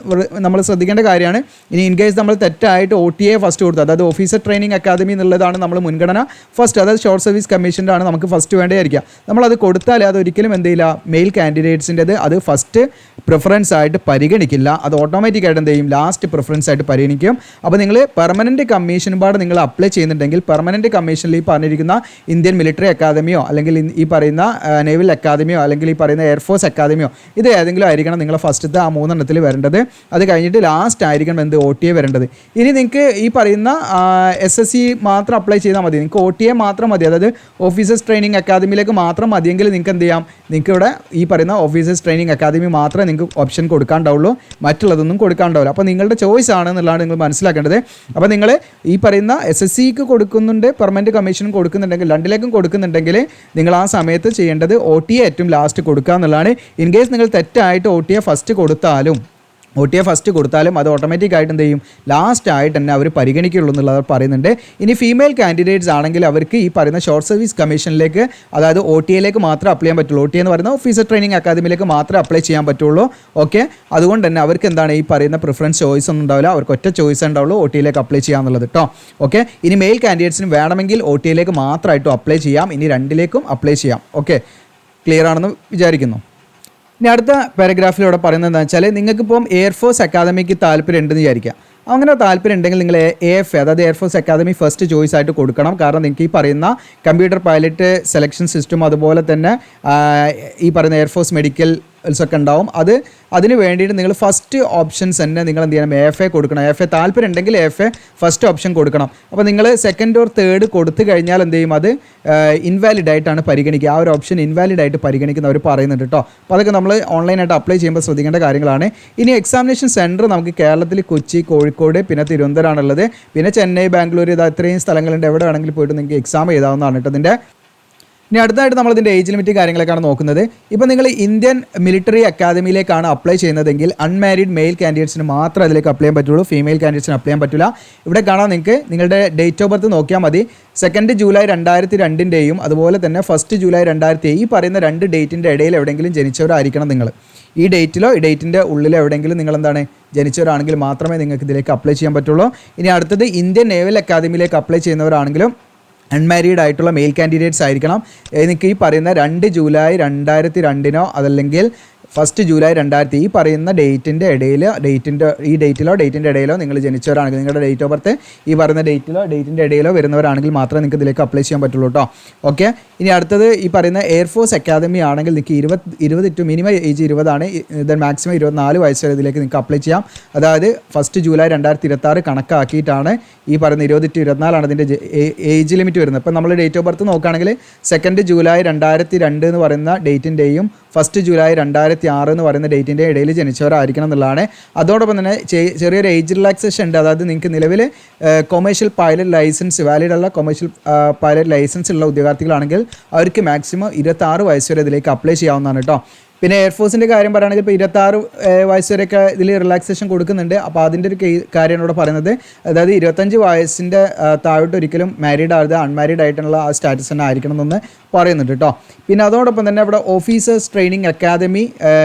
നമ്മൾ ശ്രദ്ധിക്കേണ്ട കാര്യമാണ്. ഇനി ഇൻ കേസ് നമ്മൾ തെറ്റായിട്ട് ഒ ടി എ ഫസ്റ്റ് കൊടുത്തു, അതായത് ഓഫീസർ ട്രെയിനിങ് അക്കാദമി എന്നുള്ളതാണ് നമ്മൾ മുൻഗണന ഫസ്റ്റ്, അതായത് ഷോർട്ട് സർവീസ് കമ്മീഷൻ്റെ ആണ് നമുക്ക് ഫസ്റ്റ് വേണ്ടിയായിരിക്കുക. നമ്മളത് കൊടുത്താൽ അത് ഒരിക്കലും എന്ത് ചെയ്യില്ല, മെയിൽ കാൻഡിഡേറ്റ്സിൻ്റെത് അത് ഫസ്റ്റ് പ്രിഫറൻസ് ആയിട്ട് പരിഗണിക്കില്ല. അത് ഓട്ടോമാറ്റിക്കായിട്ട് എന്ത് ചെയ്യും, ലാസ്റ്റ് പ്രിഫറൻസ് ആയിട്ട് പരിഗണിക്കും. അപ്പോൾ നിങ്ങൾ പെർമനൻറ്റ് കമ്മീഷൻ പാട് നിങ്ങൾ അപ്ലൈ ചെയ്യുന്നുണ്ടെങ്കിൽ പെർമനൻറ്റ് കമ്മീഷനിൽ ഈ പറഞ്ഞിരിക്കുന്ന ഇന്ത്യൻ മിലിറ്ററി അക്കാദമിയോ അല്ലെങ്കിൽ ഈ പറയുന്ന നേവൽ അക്കാദമിയോ അല്ലെങ്കിൽ ഈ പറയുന്ന എയർഫോഴ്സ് അക്കാദമിയോ ഇത് ഏതെങ്കിലും ആയിരിക്കണം നിങ്ങൾ ഫസ്റ്റത്തെ ആ 3 എണ്ണത്തിൽ വരേണ്ടത്. അത് കഴിഞ്ഞിട്ട് ലാസ്റ്റ് ആയിരിക്കണം എന്ത് ഒ ടി എ വരേണ്ടത്. ഇനി നിങ്ങൾക്ക് ഈ പറയുന്ന SSC മാത്രം അപ്ലൈ ചെയ്താൽ മതി, നിങ്ങൾക്ക് ഒ ടി എ മാത്രം മതി, അതായത് ഓഫീസേഴ്സ് ട്രെയിനിങ് അക്കാദമിയിലേക്ക് മാത്രം മതിയെങ്കിൽ നിങ്ങൾക്ക് എന്ത് ചെയ്യാം, നിങ്ങൾക്ക് ഇവിടെ ഈ പറയുന്ന ഓഫീസേഴ്സ് ട്രെയിനിങ് അക്കാദമി മാത്രമേ നിങ്ങൾക്ക് ഓപ്ഷൻ കൊടുക്കാണ്ടാവുള്ളൂ, മറ്റുള്ളതൊന്നും കൊടുക്കാണ്ടാവില്ല. അപ്പോൾ നിങ്ങളുടെ ചോയ്സ് ആണ് എന്നുള്ളതാണ് നിങ്ങൾ മനസ്സിലാക്കേണ്ടത്. അപ്പോൾ നിങ്ങൾ ഈ പറയുന്ന SSCക്ക് കൊടുക്കുന്നുണ്ട്, പെർമനൻറ്റ് കമ്മീഷനും കൊടുക്കുന്നുണ്ടെങ്കിൽ, രണ്ടിലേക്കും കൊടുക്കുന്നുണ്ടെങ്കിൽ നിങ്ങൾ ആ സമയത്ത് ചെയ്യേണ്ടത് ഒ ടി എ ഏറ്റവും ലാസ്റ്റ് കൊടുക്കുക എന്നുള്ളതാണ്. ഇൻ കേസ് നിങ്ങൾ തെറ്റായിട്ട് ഒ ടി എ ഫസ്റ്റ് കൊടുത്താലും അത് ഓട്ടോമാറ്റിക്കായിട്ട് എന്ത് ചെയ്യും, ലാസ്റ്റ് ആയിട്ട് തന്നെ അവർ പരിഗണിക്കുള്ളൂ എന്നുള്ളത് പറയുന്നുണ്ട്. ഇനി ഫീമെയിൽ കാൻഡിഡേറ്റ്സ് ആണെങ്കിൽ അവർക്ക് ഈ പറയുന്ന ഷോർട്ട് സർവീസ് കമ്മീഷനിലേക്ക്, അതായത് ഒ ടി എയിലേക്ക് മാത്രമേ അപ്ലൈ ചെയ്യാൻ പറ്റുള്ളൂ. ഒ ടി എന്ന് പറയുന്ന ഓഫീസർ ട്രെയിനിങ് അക്കാദമിയിലേക്ക് മാത്രമേ അപ്ലൈ ചെയ്യാൻ പറ്റുള്ളൂ. ഓക്കെ, അതുകൊണ്ട് തന്നെ അവർക്ക് എന്താണ് ഈ പറയുന്ന പ്രിഫറൻസ് ചോയ്സ് ഒന്നും ഉണ്ടാവില്ല, അവർക്ക് ഒറ്റ ചോയ്സ് ഉണ്ടാവുള്ളൂ, ഒ ടി എയിലേക്ക് അപ്ലൈ ചെയ്യാന്നുള്ളത് കേട്ടോ. ഓക്കെ, ഇനി മെയിൽ കാൻഡിഡേറ്റ്സിന് വേണമെങ്കിൽ ഒ ടി എയിലേക്ക് മാത്രമായിട്ടും അപ്ലൈ ചെയ്യാം, ഇനി രണ്ടിലേക്കും അപ്ലൈ ചെയ്യാം. ഓക്കെ, ക്ലിയർ ആണെന്ന് വിചാരിക്കുന്നു. ഇനി അടുത്ത പാരഗ്രാഫിലൂടെ പറയുന്നത് എന്താ വെച്ചാൽ, നിങ്ങൾക്കിപ്പം എയർഫോഴ്സ് അക്കാദമിക്ക് താല്പര്യം ഉണ്ടെന്ന് വിചാരിക്കാം. അങ്ങനെ താല്പര്യം ഉണ്ടെങ്കിൽ നിങ്ങൾ AF അതായത് എയർഫോഴ്സ് അക്കാദമി ഫസ്റ്റ് ചോയ്സ് ആയിട്ട് കൊടുക്കണം. കാരണം നിങ്ങൾക്ക് ഈ പറയുന്ന കമ്പ്യൂട്ടർ പൈലറ്റ് സെലക്ഷൻ സിസ്റ്റം, അതുപോലെ തന്നെ ഈ പറയുന്ന എയർഫോഴ്സ് മെഡിക്കൽ ഒക്കെ ഉണ്ടാവും. അതിന് വേണ്ടിയിട്ട് നിങ്ങൾ ഫസ്റ്റ് ഓപ്ഷൻസ് തന്നെ നിങ്ങൾ എന്ത് ചെയ്യണം, AFA കൊടുക്കണം. AFA താല്പര്യം ഉണ്ടെങ്കിൽ AFA ഫസ്റ്റ് ഓപ്ഷൻ കൊടുക്കണം. അപ്പോൾ നിങ്ങൾ സെക്കൻഡ് ഓർ തേർഡ് കൊടുത്തു കഴിഞ്ഞാൽ എന്ത് ചെയ്യും, അത് ഇൻവാലിഡ് ആയിട്ടാണ് പരിഗണിക്കുക. ആ ഒരു ഓപ്ഷൻ ഇൻവാലിഡ് ആയിട്ട് പരിഗണിക്കുന്നവർ പറയുന്നുണ്ട് കേട്ടോ. അപ്പോൾ അതൊക്കെ നമ്മൾ ഓൺലൈനായിട്ട് അപ്ലൈ ചെയ്യുമ്പോൾ ശ്രദ്ധിക്കേണ്ട കാര്യങ്ങളാണ്. ഇനി എക്സാമിനേഷൻ സെൻറ്റർ നമുക്ക് കേരളത്തിൽ കൊച്ചി, കോഴിക്കോട്, പിന്നെ തിരുവനന്തപുരമാണുള്ളത്. പിന്നെ ചെന്നൈ, ബാംഗ്ലൂർ, ഇത് ഇത്രയും സ്ഥലങ്ങളുണ്ട്. എവിടെ വേണമെങ്കിലും പോയിട്ട് നിങ്ങൾക്ക് എക്സാം എഴുതാവുന്നതാണ് കേട്ടോ ഇതിൻ്റെ. ഇനി അടുത്തായിട്ട് നമ്മളിതിൻ്റെ ഏജ് ലിമിറ്റ് കാര്യങ്ങളൊക്കെയാണ് നോക്കുന്നത്. ഇപ്പോൾ നിങ്ങൾ ഇന്ത്യൻ മിലിറ്ററി അക്കാദമിയിലേക്കാണ് അപ്ലൈ ചെയ്യുന്നതെങ്കിൽ അൺമാരീഡ് മെയിൽ കാൻഡിഡേറ്റ്സിന് മാത്രമേ അതിലേക്ക് അപ്ലൈ ചെയ്യാൻ പറ്റുള്ളൂ, ഫീമെയിൽ കാൻഡിഡേറ്റ്സിന് അപ്ലൈ ചെയ്യാൻ പറ്റില്ല. ഇവിടെ കാണാൻ നിങ്ങൾക്ക് നിങ്ങളുടെ ഡേറ്റ് ഓഫ് ബർത്ത് നോക്കിയാൽ മതി. 2 ജൂലൈ 2002 അതുപോലെ തന്നെ 1 ജൂലൈ 2007 ഈ പറയുന്ന 2 ഡേറ്റിൻ്റെ ഇടയിൽ എവിടെയെങ്കിലും ജനിച്ചവരായിരിക്കണം നിങ്ങൾ. ഈ ഡേറ്റിലോ ഈ ഡേറ്റിൻ്റെ ഉള്ളിലോ എവിടെയെങ്കിലും നിങ്ങൾ എന്താണ് ജനിച്ചവരാണെങ്കിൽ മാത്രമേ നിങ്ങൾക്ക് ഇതിലേക്ക് അപ്ലൈ ചെയ്യാൻ പറ്റുള്ളൂ. ഇനി അടുത്തത് ഇന്ത്യൻ നേവൽ അക്കാദമിയിലേക്ക് അപ്ലൈ ചെയ്യുന്നവരാണെങ്കിലും അൺമാരീഡ് ആയിട്ടുള്ള മെയിൽ കാൻഡിഡേറ്റ്സ് ആയിരിക്കണം. എനിക്ക് ഈ പറയുന്ന 2 ജൂലൈ 2002 അതല്ലെങ്കിൽ 1 ജൂലൈ 2000 ഈ പറയുന്ന ഡേറ്റിൻ്റെ ഇടയിൽ ഈ ഡേറ്റിലോ ഡേറ്റിൻ്റെ ഇടയിലോ നിങ്ങൾ ജനിച്ചവരാണെങ്കിൽ, നിങ്ങളുടെ ഡേറ്റ് ഓഫ് ബർത്ത് ഈ പറയുന്ന ഡേറ്റിൻ്റെ ഇടയിലോ വരുന്നവരാണെങ്കിൽ മാത്രമേ നിങ്ങൾക്ക് ഇതിലേക്ക് അപ്ലൈ ചെയ്യാൻ പറ്റുള്ളൂ കേട്ടോ. ഓക്കെ, ഇനി അടുത്തത് ഈ പറയുന്ന എയർഫോഴ്സ് അക്കാദമി ആണെങ്കിൽ നിങ്ങൾക്ക് 20 ടു മിനിമം ഏജ് 20 ആണ്, ദെൻ മാക്സിമം 24 വയസ്സ് വരെ ഇതിലേക്ക് നിങ്ങൾക്ക് അപ്ലൈ ചെയ്യാം. അതായത് 1 ജൂലൈ 2026 കണക്കാക്കിയിട്ടാണ് ഈ പറയുന്ന 20 ടു 24 ഇതിൻ്റെ ഏജ് ലിമിറ്റ് വരുന്നത്. ഇപ്പം നമ്മൾ ഡേറ്റ് ഓഫ് ബർത്ത് നോക്കുകയാണെങ്കിൽ 2 ജൂലൈ 2002 എന്ന് പറയുന്ന ഡേറ്റിൻ്റെയും 1 ജൂലൈ 2006 എന്ന് പറയുന്ന ഡേറ്റിൻ്റെ ഇടയിൽ ജനിച്ചവരായിരിക്കണം എന്നുള്ളതാണ്. അതോടൊപ്പം തന്നെ ചെറിയൊരു ഏജ് റിലാക്സേഷൻ ഉണ്ട്. അതായത് നിങ്ങൾക്ക് നിലവിൽ കൊമേഴ്ഷ്യൽ പൈലറ്റ് ലൈസൻസ് വാലിഡ് ഉള്ള കൊമേഴ്ഷ്യൽ പൈലറ്റ് ലൈസൻസ് ഉള്ള ഉദ്യോഗാർത്ഥികളാണെങ്കിൽ അവർക്ക് മാക്സിമം 26 വയസ്സ് വരെ ഇതിലേക്ക് അപ്ലൈ ചെയ്യാവുന്നതാണ് കേട്ടോ. പിന്നെ എയർഫോഴ്സിൻ്റെ കാര്യം പറയുകയാണെങ്കിൽ ഇപ്പോൾ 26 വയസ്സ് വരെയൊക്കെ ഇതിൽ റിലാക്സേഷൻ കൊടുക്കുന്നുണ്ട്. അപ്പോൾ അതിൻ്റെ ഒരു കാര്യമാണ് ഇവിടെ പറയുന്നത്. അതായത് 25 വയസ്സിൻ്റെ താഴോട്ട് ഒരിക്കലും മാരീഡ് ആയത് അൺമാരീഡ് ആയിട്ടുള്ള ആ സ്റ്റാറ്റസ് തന്നെ ആയിരിക്കണം എന്നൊന്ന് പറയുന്നുണ്ട് കേട്ടോ. പിന്നെ അതോടൊപ്പം തന്നെ ഇവിടെ officers training academy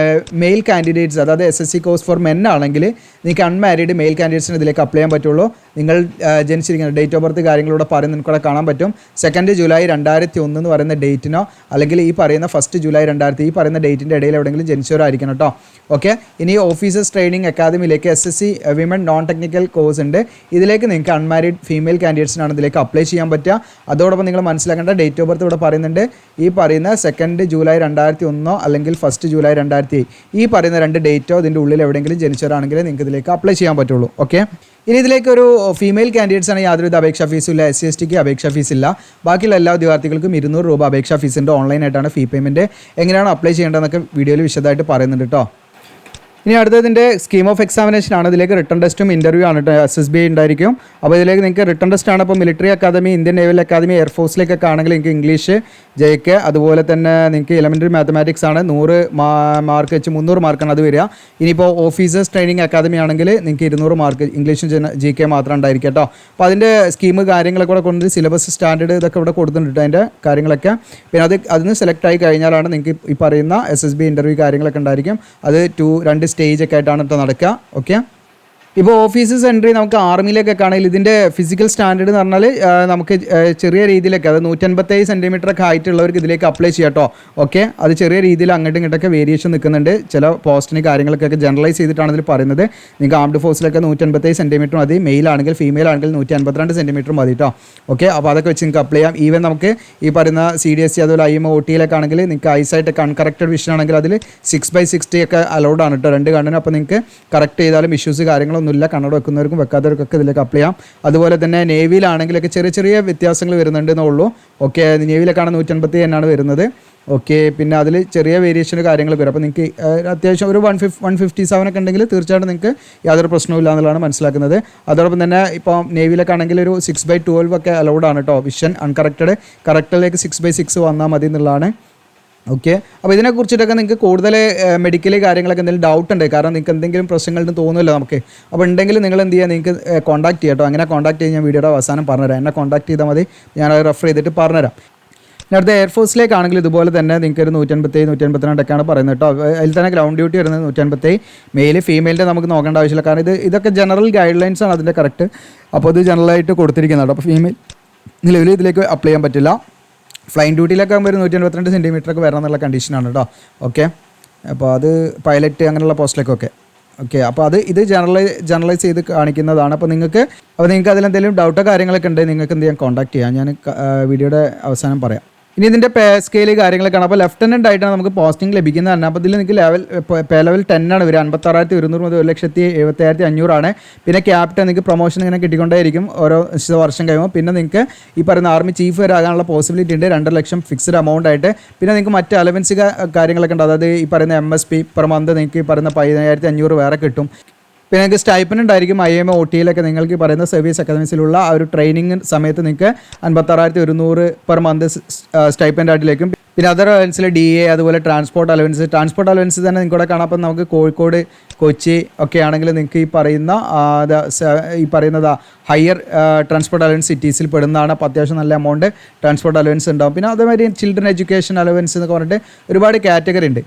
male candidates, അതായത് SSC കോഴ്സ് ഫോർ മെൻ ആണെങ്കിൽ നിങ്ങൾക്ക് അൺമാരീഡ് മെയിൽ കാൻഡിഡേറ്റ്സിന് ഇതിലേക്ക് അപ്ലൈ ചെയ്യാൻ പറ്റുള്ളൂ. നിങ്ങൾ ജനിച്ചിരിക്കുന്ന ഡേറ്റ് ഓഫ് ബർത്ത് കാര്യങ്ങളൂടെ പറയുന്നത് നിങ്ങൾക്കൂടെ കാണാൻ പറ്റും. 2 ജൂലൈ 2001 എന്ന് പറയുന്ന ഡേറ്റിനോ അല്ലെങ്കിൽ ഈ പറയുന്ന 1 ജൂലൈ 2000 ഈ പറയുന്ന ഡേറ്റിൻ്റെ ഇടയിൽ എവിടെയെങ്കിലും ജനിച്ചവരായിരിക്കണം കേട്ടോ. ഓക്കെ, ഇനി ഓഫീസേഴ്സ് ട്രെയിനിങ് അക്കാദമിയിലേക്ക് SSC women non technical course ഉണ്ട്. ഇതിലേക്ക് നിങ്ങൾക്ക് അൺമാരീഡ് ഫീമെയിൽ കാൻഡിഡേറ്റ്സിനാണ് ഇതിലേക്ക് അപ്ലൈ ചെയ്യാൻ പറ്റുക. അതോടൊപ്പം നിങ്ങൾ മനസ്സിലാക്കേണ്ട ഡേറ്റ് ഓഫ് ബർത്ത് ഇവിടെ പറയുന്നുണ്ട്. ഈ പറയുന്ന 2 ജൂലൈ 2001 അല്ലെങ്കിൽ 1 ജൂലൈ 2007 ഈ പറയുന്ന 2 ഡേറ്റോ ഇതിൻ്റെ ഉള്ളിൽ എവിടെയെങ്കിലും ജനിച്ചവരാണെങ്കിൽ നിങ്ങൾക്ക് ഇതിലേക്ക് അപ്ലൈ ചെയ്യാൻ പറ്റുള്ളൂ. ഓക്കെ, ഇനി ഇതിലേക്കൊരു ഫീമെയിൽ കാൻഡിഡേറ്റ്സ് ആണ് യാതൊരുവിധ അപേക്ഷാ ഫീസും ഇല്ല. SC STക്ക് അപേക്ഷാ ഫീസ് ഇല്ല. ബാക്കിയുള്ള എല്ലാ ഉദ്യോഗാർത്ഥികൾക്കും 200 രൂപ അപേക്ഷാ ഫീസിൻ്റെ ഓൺലൈനായിട്ടാണ് ഫീ പേയ്മെൻറ്റ്. എങ്ങനെയാണ് അപ്ലൈ ചെയ്യേണ്ടതെന്നൊക്കെ വീഡിയോയിൽ വിശദമായിട്ട് പറയുന്നുണ്ട് കേട്ടോ. ഇനി അടുത്തതിൻ്റെ സ്കീം ഓഫ് എക്സാമിനേഷൻ ആണ്. ഇതിലേക്ക് റിട്ടൺ ടെസ്റ്റും ഇൻ്റർവ്യൂ ആണ് കേട്ടോ. SSB ഉണ്ടായിരിക്കും. അപ്പോൾ ഇതിലേക്ക് നിങ്ങൾക്ക് റിട്ടൺ ടെസ്റ്റ് ആണ്. അപ്പോൾ military academy, Indian naval academy, എയർഫോഴ്സിലേക്കൊക്കെ ആണെങ്കിൽ നിങ്ങൾക്ക് ഇംഗ്ലീഷ് JK, അതുപോലെ തന്നെ നിങ്ങൾക്ക് എലമെൻ്ററി മാത്തമാറ്റിക്സ് ആണ് 100 മാർക്ക് വെച്ച് 300 മാർക്കാണ് അത് വരിക. ഇനിയിപ്പോൾ ഓഫീസേഴ്സ് ട്രെയിനിങ് അക്കാദമി ആണെങ്കിൽ നിങ്ങൾക്ക് 200 മാർക്ക് ഇംഗ്ലീഷും GK മാത്രം ഉണ്ടായിരിക്കും കേട്ടോ. അപ്പോൾ അതിൻ്റെ സ്കീം കാര്യങ്ങളൊക്കെ കൂടെ കൊണ്ട് സിലബസ് സ്റ്റാൻഡേർഡ് ഇതൊക്കെ ഇവിടെ കൊടുത്തിട്ടുണ്ട് അതിൻ്റെ കാര്യങ്ങളൊക്കെ. പിന്നെ അതിന് സെലക്ട് ആയി കഴിഞ്ഞാലാണ് നിങ്ങൾക്ക് ഈ പറയുന്ന SSB ഇൻ്റർവ്യൂ കാര്യങ്ങളൊക്കെ ഉണ്ടായിരിക്കും. അത് 2 സ്റ്റേജൊക്കെ ആയിട്ടാണ് കേട്ടോ നടക്കുക. ഓക്കെ, ഇപ്പോൾ ഓഫീസേഴ്സ് എൻട്രി നമുക്ക് ആർമിയിലേക്കൊക്കെ ആണെങ്കിൽ ഇതിൻ്റെ ഫിസിക്കൽ സ്റ്റാൻഡേർഡ് എന്ന് പറഞ്ഞാൽ നമുക്ക് ചെറിയ രീതിയിലൊക്കെ അത് 157 സെൻറ്റിമീറ്ററൊക്കെ ഹൈറ്റ് ഉള്ളവർക്ക് ഇതിലേക്ക് അപ്ലൈ ചെയ്യാം കേട്ടോ. ഓക്കെ, അത് ചെറിയ രീതിയിൽ അങ്ങോട്ടും ഇങ്ങോട്ടൊക്കെ വേരിയേഷൻ നിൽക്കുന്നുണ്ട്. ചില പോസ്റ്റിന് കാര്യങ്ങളൊക്കെ ജനറലൈസ് ചെയ്തിട്ടാണ് ഇതിൽ പറയുന്നത്. നിങ്ങൾക്ക് ആംഡ് ഫോഴ്സിലൊക്കെ 157 സെൻറ്റിമീറ്റർ മതി, മെയിൽ ആണെങ്കിൽ ഫീമെയിൽ ആണെങ്കിൽ 152 സെൻറ്റിമീറ്റർ മതി കേട്ടോ. ഓക്കെ, അപ്പോൾ അതൊക്കെ വെച്ച് നിങ്ങൾക്ക് അപ്ലൈ ചെയ്യാം. ഈവൻ നമുക്ക് ഈ പറയുന്ന CDSE അതുപോലെ IMO OT ആണെങ്കിൽ നിങ്ങൾക്ക് ഐസൈറ്റ് അൺകറക്റ്റഡ് വിഷൻ ആണെങ്കിൽ അതിൽ 6/60 ഒക്കെ അലൗഡ് ആണ് കേട്ടോ 2 കണ്ണിന്. അപ്പോൾ നിങ്ങൾക്ക് കറക്റ്റ് ചെയ്താലും ഇഷ്യൂസ് കാര്യങ്ങളൊന്നുമില്ല. കണ്ണട വെക്കുന്നവർക്കും വെക്കാത്തവർക്കൊക്കെ ഇതിലേക്ക് അപ്ലൈ ചെയ്യാം. അതുപോലെ തന്നെ നേവിയിലാണെങ്കിലൊക്കെ ചെറിയ ചെറിയ വ്യത്യാസങ്ങൾ വരുന്നുണ്ടെന്നേ ഉള്ളൂ. ഓക്കെ, നേവിയിലൊക്കെയാണ് 157 എന്നാണ് വരുന്നത്. ഓക്കെ, പിന്നെ അതിൽ ചെറിയ വേരിയേഷന് കാര്യങ്ങളൊക്കെ വരും. അപ്പോൾ നിങ്ങൾക്ക് അത്യാവശ്യം ഒരു 157 ഒക്കെ ഉണ്ടെങ്കിൽ തീർച്ചയായിട്ടും നിങ്ങൾക്ക് യാതൊരു പ്രശ്നവും ഇല്ല എന്നുള്ളതാണ് മനസ്സിലാക്കുന്നത്. അതോടൊപ്പം തന്നെ ഇപ്പോൾ നേവിയിലൊക്കെ ആണെങ്കിൽ ഒരു 6/12 ഒക്കെ അലൗഡ് ആണ് കേട്ടോ. വിഷൻ അൺകറക്റ്റഡ്, കറക്റ്റിലേക്ക് 6/6 വന്നാൽ മതി എന്നുള്ളതാണ്. ഓക്കെ, അപ്പോൾ ഇതിനെക്കുറിച്ചിട്ടൊക്കെ നിങ്ങൾക്ക് കൂടുതൽ മെഡിക്കൽ കാര്യങ്ങളൊക്കെ എന്തെങ്കിലും ഡൗട്ട് ഉണ്ട്, കാരണം നിങ്ങൾക്ക് എന്തെങ്കിലും പ്രശ്നങ്ങളെന്ന് തോന്നുമല്ലോ നമുക്ക്. അപ്പോൾ ഉണ്ടെങ്കിൽ നിങ്ങൾ എന്ത് ചെയ്യുക, നിങ്ങൾക്ക് കോൺടാക്ട് ചെയ്യാം കേട്ടോ. അങ്ങനെ കോൺടാക്ട് ചെയ്ത് ഞാൻ വീഡിയോയുടെ അവസാനം പറഞ്ഞുതരാം. എന്നെ കോൺടാക്ട് ചെയ്താൽ മതി, ഞാനത് റെഫർ ചെയ്തിട്ട് പറഞ്ഞുതരാം. അടുത്ത എയർഫോഴ്സിലേക്കാണെങ്കിൽ ഇതുപോലെ തന്നെ നിങ്ങൾക്ക് ഒരു 157, 152 ഒക്കെയാണ് പറയുന്നത് കേട്ടോ. അതിൽ തന്നെ ഗ്രൗണ്ട് ഡ്യൂട്ടി വരുന്നത് 157. മെയിൽ ഫീമെയിലിൻ്റെ നമുക്ക് നോക്കേണ്ട ആവശ്യമില്ല, കാരണം ഇതൊക്കെ ജനറൽ ഗൈഡ് ലൈൻസ് ആണ് അതിൻ്റെ കറക്റ്റ്. അപ്പോൾ ഇത് ജനറലായിട്ട് കൊടുത്തിരിക്കുന്നുണ്ട്. അപ്പോൾ ഫീമെയിൽ നിലവിൽ ഇതിലേക്ക് അപ്ലൈ ചെയ്യാൻ പറ്റില്ല. ഫ്ലൈൻ ഡ്യൂട്ടിയിലൊക്കെ ആകുമ്പോൾ ഒരു 182 സെൻറ്റിമീറ്ററൊക്കെ വരണം എന്നുള്ള കണ്ടീഷനാണ് കേട്ടോ. ഓക്കെ, അപ്പോൾ അത് പൈലറ്റ് അങ്ങനെയുള്ള പോസ്റ്റിലേക്കൊക്കെ. ഓക്കെ, അപ്പോൾ ഇത് ജനറലൈസ് ചെയ്ത് കാണിക്കുന്നതാണ്. അപ്പോൾ നിങ്ങൾക്ക് അതിലെന്തെങ്കിലും ഡൗട്ടോ കാര്യങ്ങളൊക്കെ ഉണ്ടെങ്കിൽ നിങ്ങൾക്ക് എന്ത് ചെയ്യാൻ കോൺടാക്ട് ചെയ്യാം. ഞാൻ വീഡിയോയുടെ അവസാനം പറയാം. ഇനി ഇതിൻ്റെ പേ സ്കെയിൽ കാര്യങ്ങളൊക്കെയാണ്. അപ്പോൾ ലെഫ്റ്റനൻ്റ് ആയിട്ടാണ് നമുക്ക് പോസ്റ്റിംഗ് ലഭിക്കുന്നത് തന്നെ. അപ്പോൾ ഇതിൽ നിങ്ങൾക്ക് പേ ലെവൽ 10 ആണ് വരിക. 56,100 മുതൽ 1,70,7500 ആണ്. പിന്നെ ക്യാപ്റ്റൻ നിങ്ങൾക്ക് പ്രൊമോഷൻ ഇങ്ങനെ കിട്ടിക്കൊണ്ടേയിരിക്കും ഓരോ വർഷം കഴിയുമ്പോൾ. പിന്നെ നിങ്ങൾക്ക് ഈ പറയുന്ന ആർമി ചീഫ് വരെ ആകാനുള്ള പോസിബിലിറ്റി ഉണ്ട്, 2 ലക്ഷം ഫിക്സ്ഡ് എമൗണ്ട് ആയിട്ട്. പിന്നെ നിങ്ങൾക്ക് മറ്റ് അലവൻസ് കാര്യങ്ങളൊക്കെ ഉണ്ട്. അതായത് ഈ പറയുന്ന MSP പെർ മന്ത് നിങ്ങൾക്ക് ഈ പറയുന്ന 15,500 വേറെ കിട്ടും. പിന്നെ നിങ്ങൾക്ക് സ്റ്റൈപ്പൻഡ് ഉണ്ടായിരിക്കും. IMO OT നിങ്ങൾക്ക് പറയുന്ന സർവീസ് അക്കാദമീസിലുള്ള ആ ഒരു ട്രെയിനിങ് സമയത്ത് നിങ്ങൾക്ക് 56,100 പെർ മന്ത് സ്റ്റൈപ്പൻഡ് ആയിട്ടിലേക്കും. പിന്നെ അതർ അലവൻസിൽ DA അതുപോലെ ട്രാൻസ്പോർട്ട് അലവൻസ് തന്നെ നിങ്ങൾക്കൂടെ കാണാം. അപ്പം നമുക്ക് കോഴിക്കോട്, കൊച്ചി ഒക്കെ ആണെങ്കിൽ നിങ്ങൾക്ക് ഈ പറയുന്നത് ഹയർ ട്രാൻസ്പോർട്ട് അലവൻസ് സിറ്റീസിൽ പെടുന്നതാണ്. അപ്പോൾ അത്യാവശ്യം നല്ല എമൗണ്ട് ട്രാൻസ്പോർട്ട് അലവൻസ് ഉണ്ടാവും. പിന്നെ അതേമാതിരി ചിൽഡ്രൻ എഡ്യൂക്കേഷൻ അലവൻസ് എന്നൊക്കെ പറഞ്ഞിട്ട് ഒരുപാട് കാറ്റഗറി ഉണ്ട്.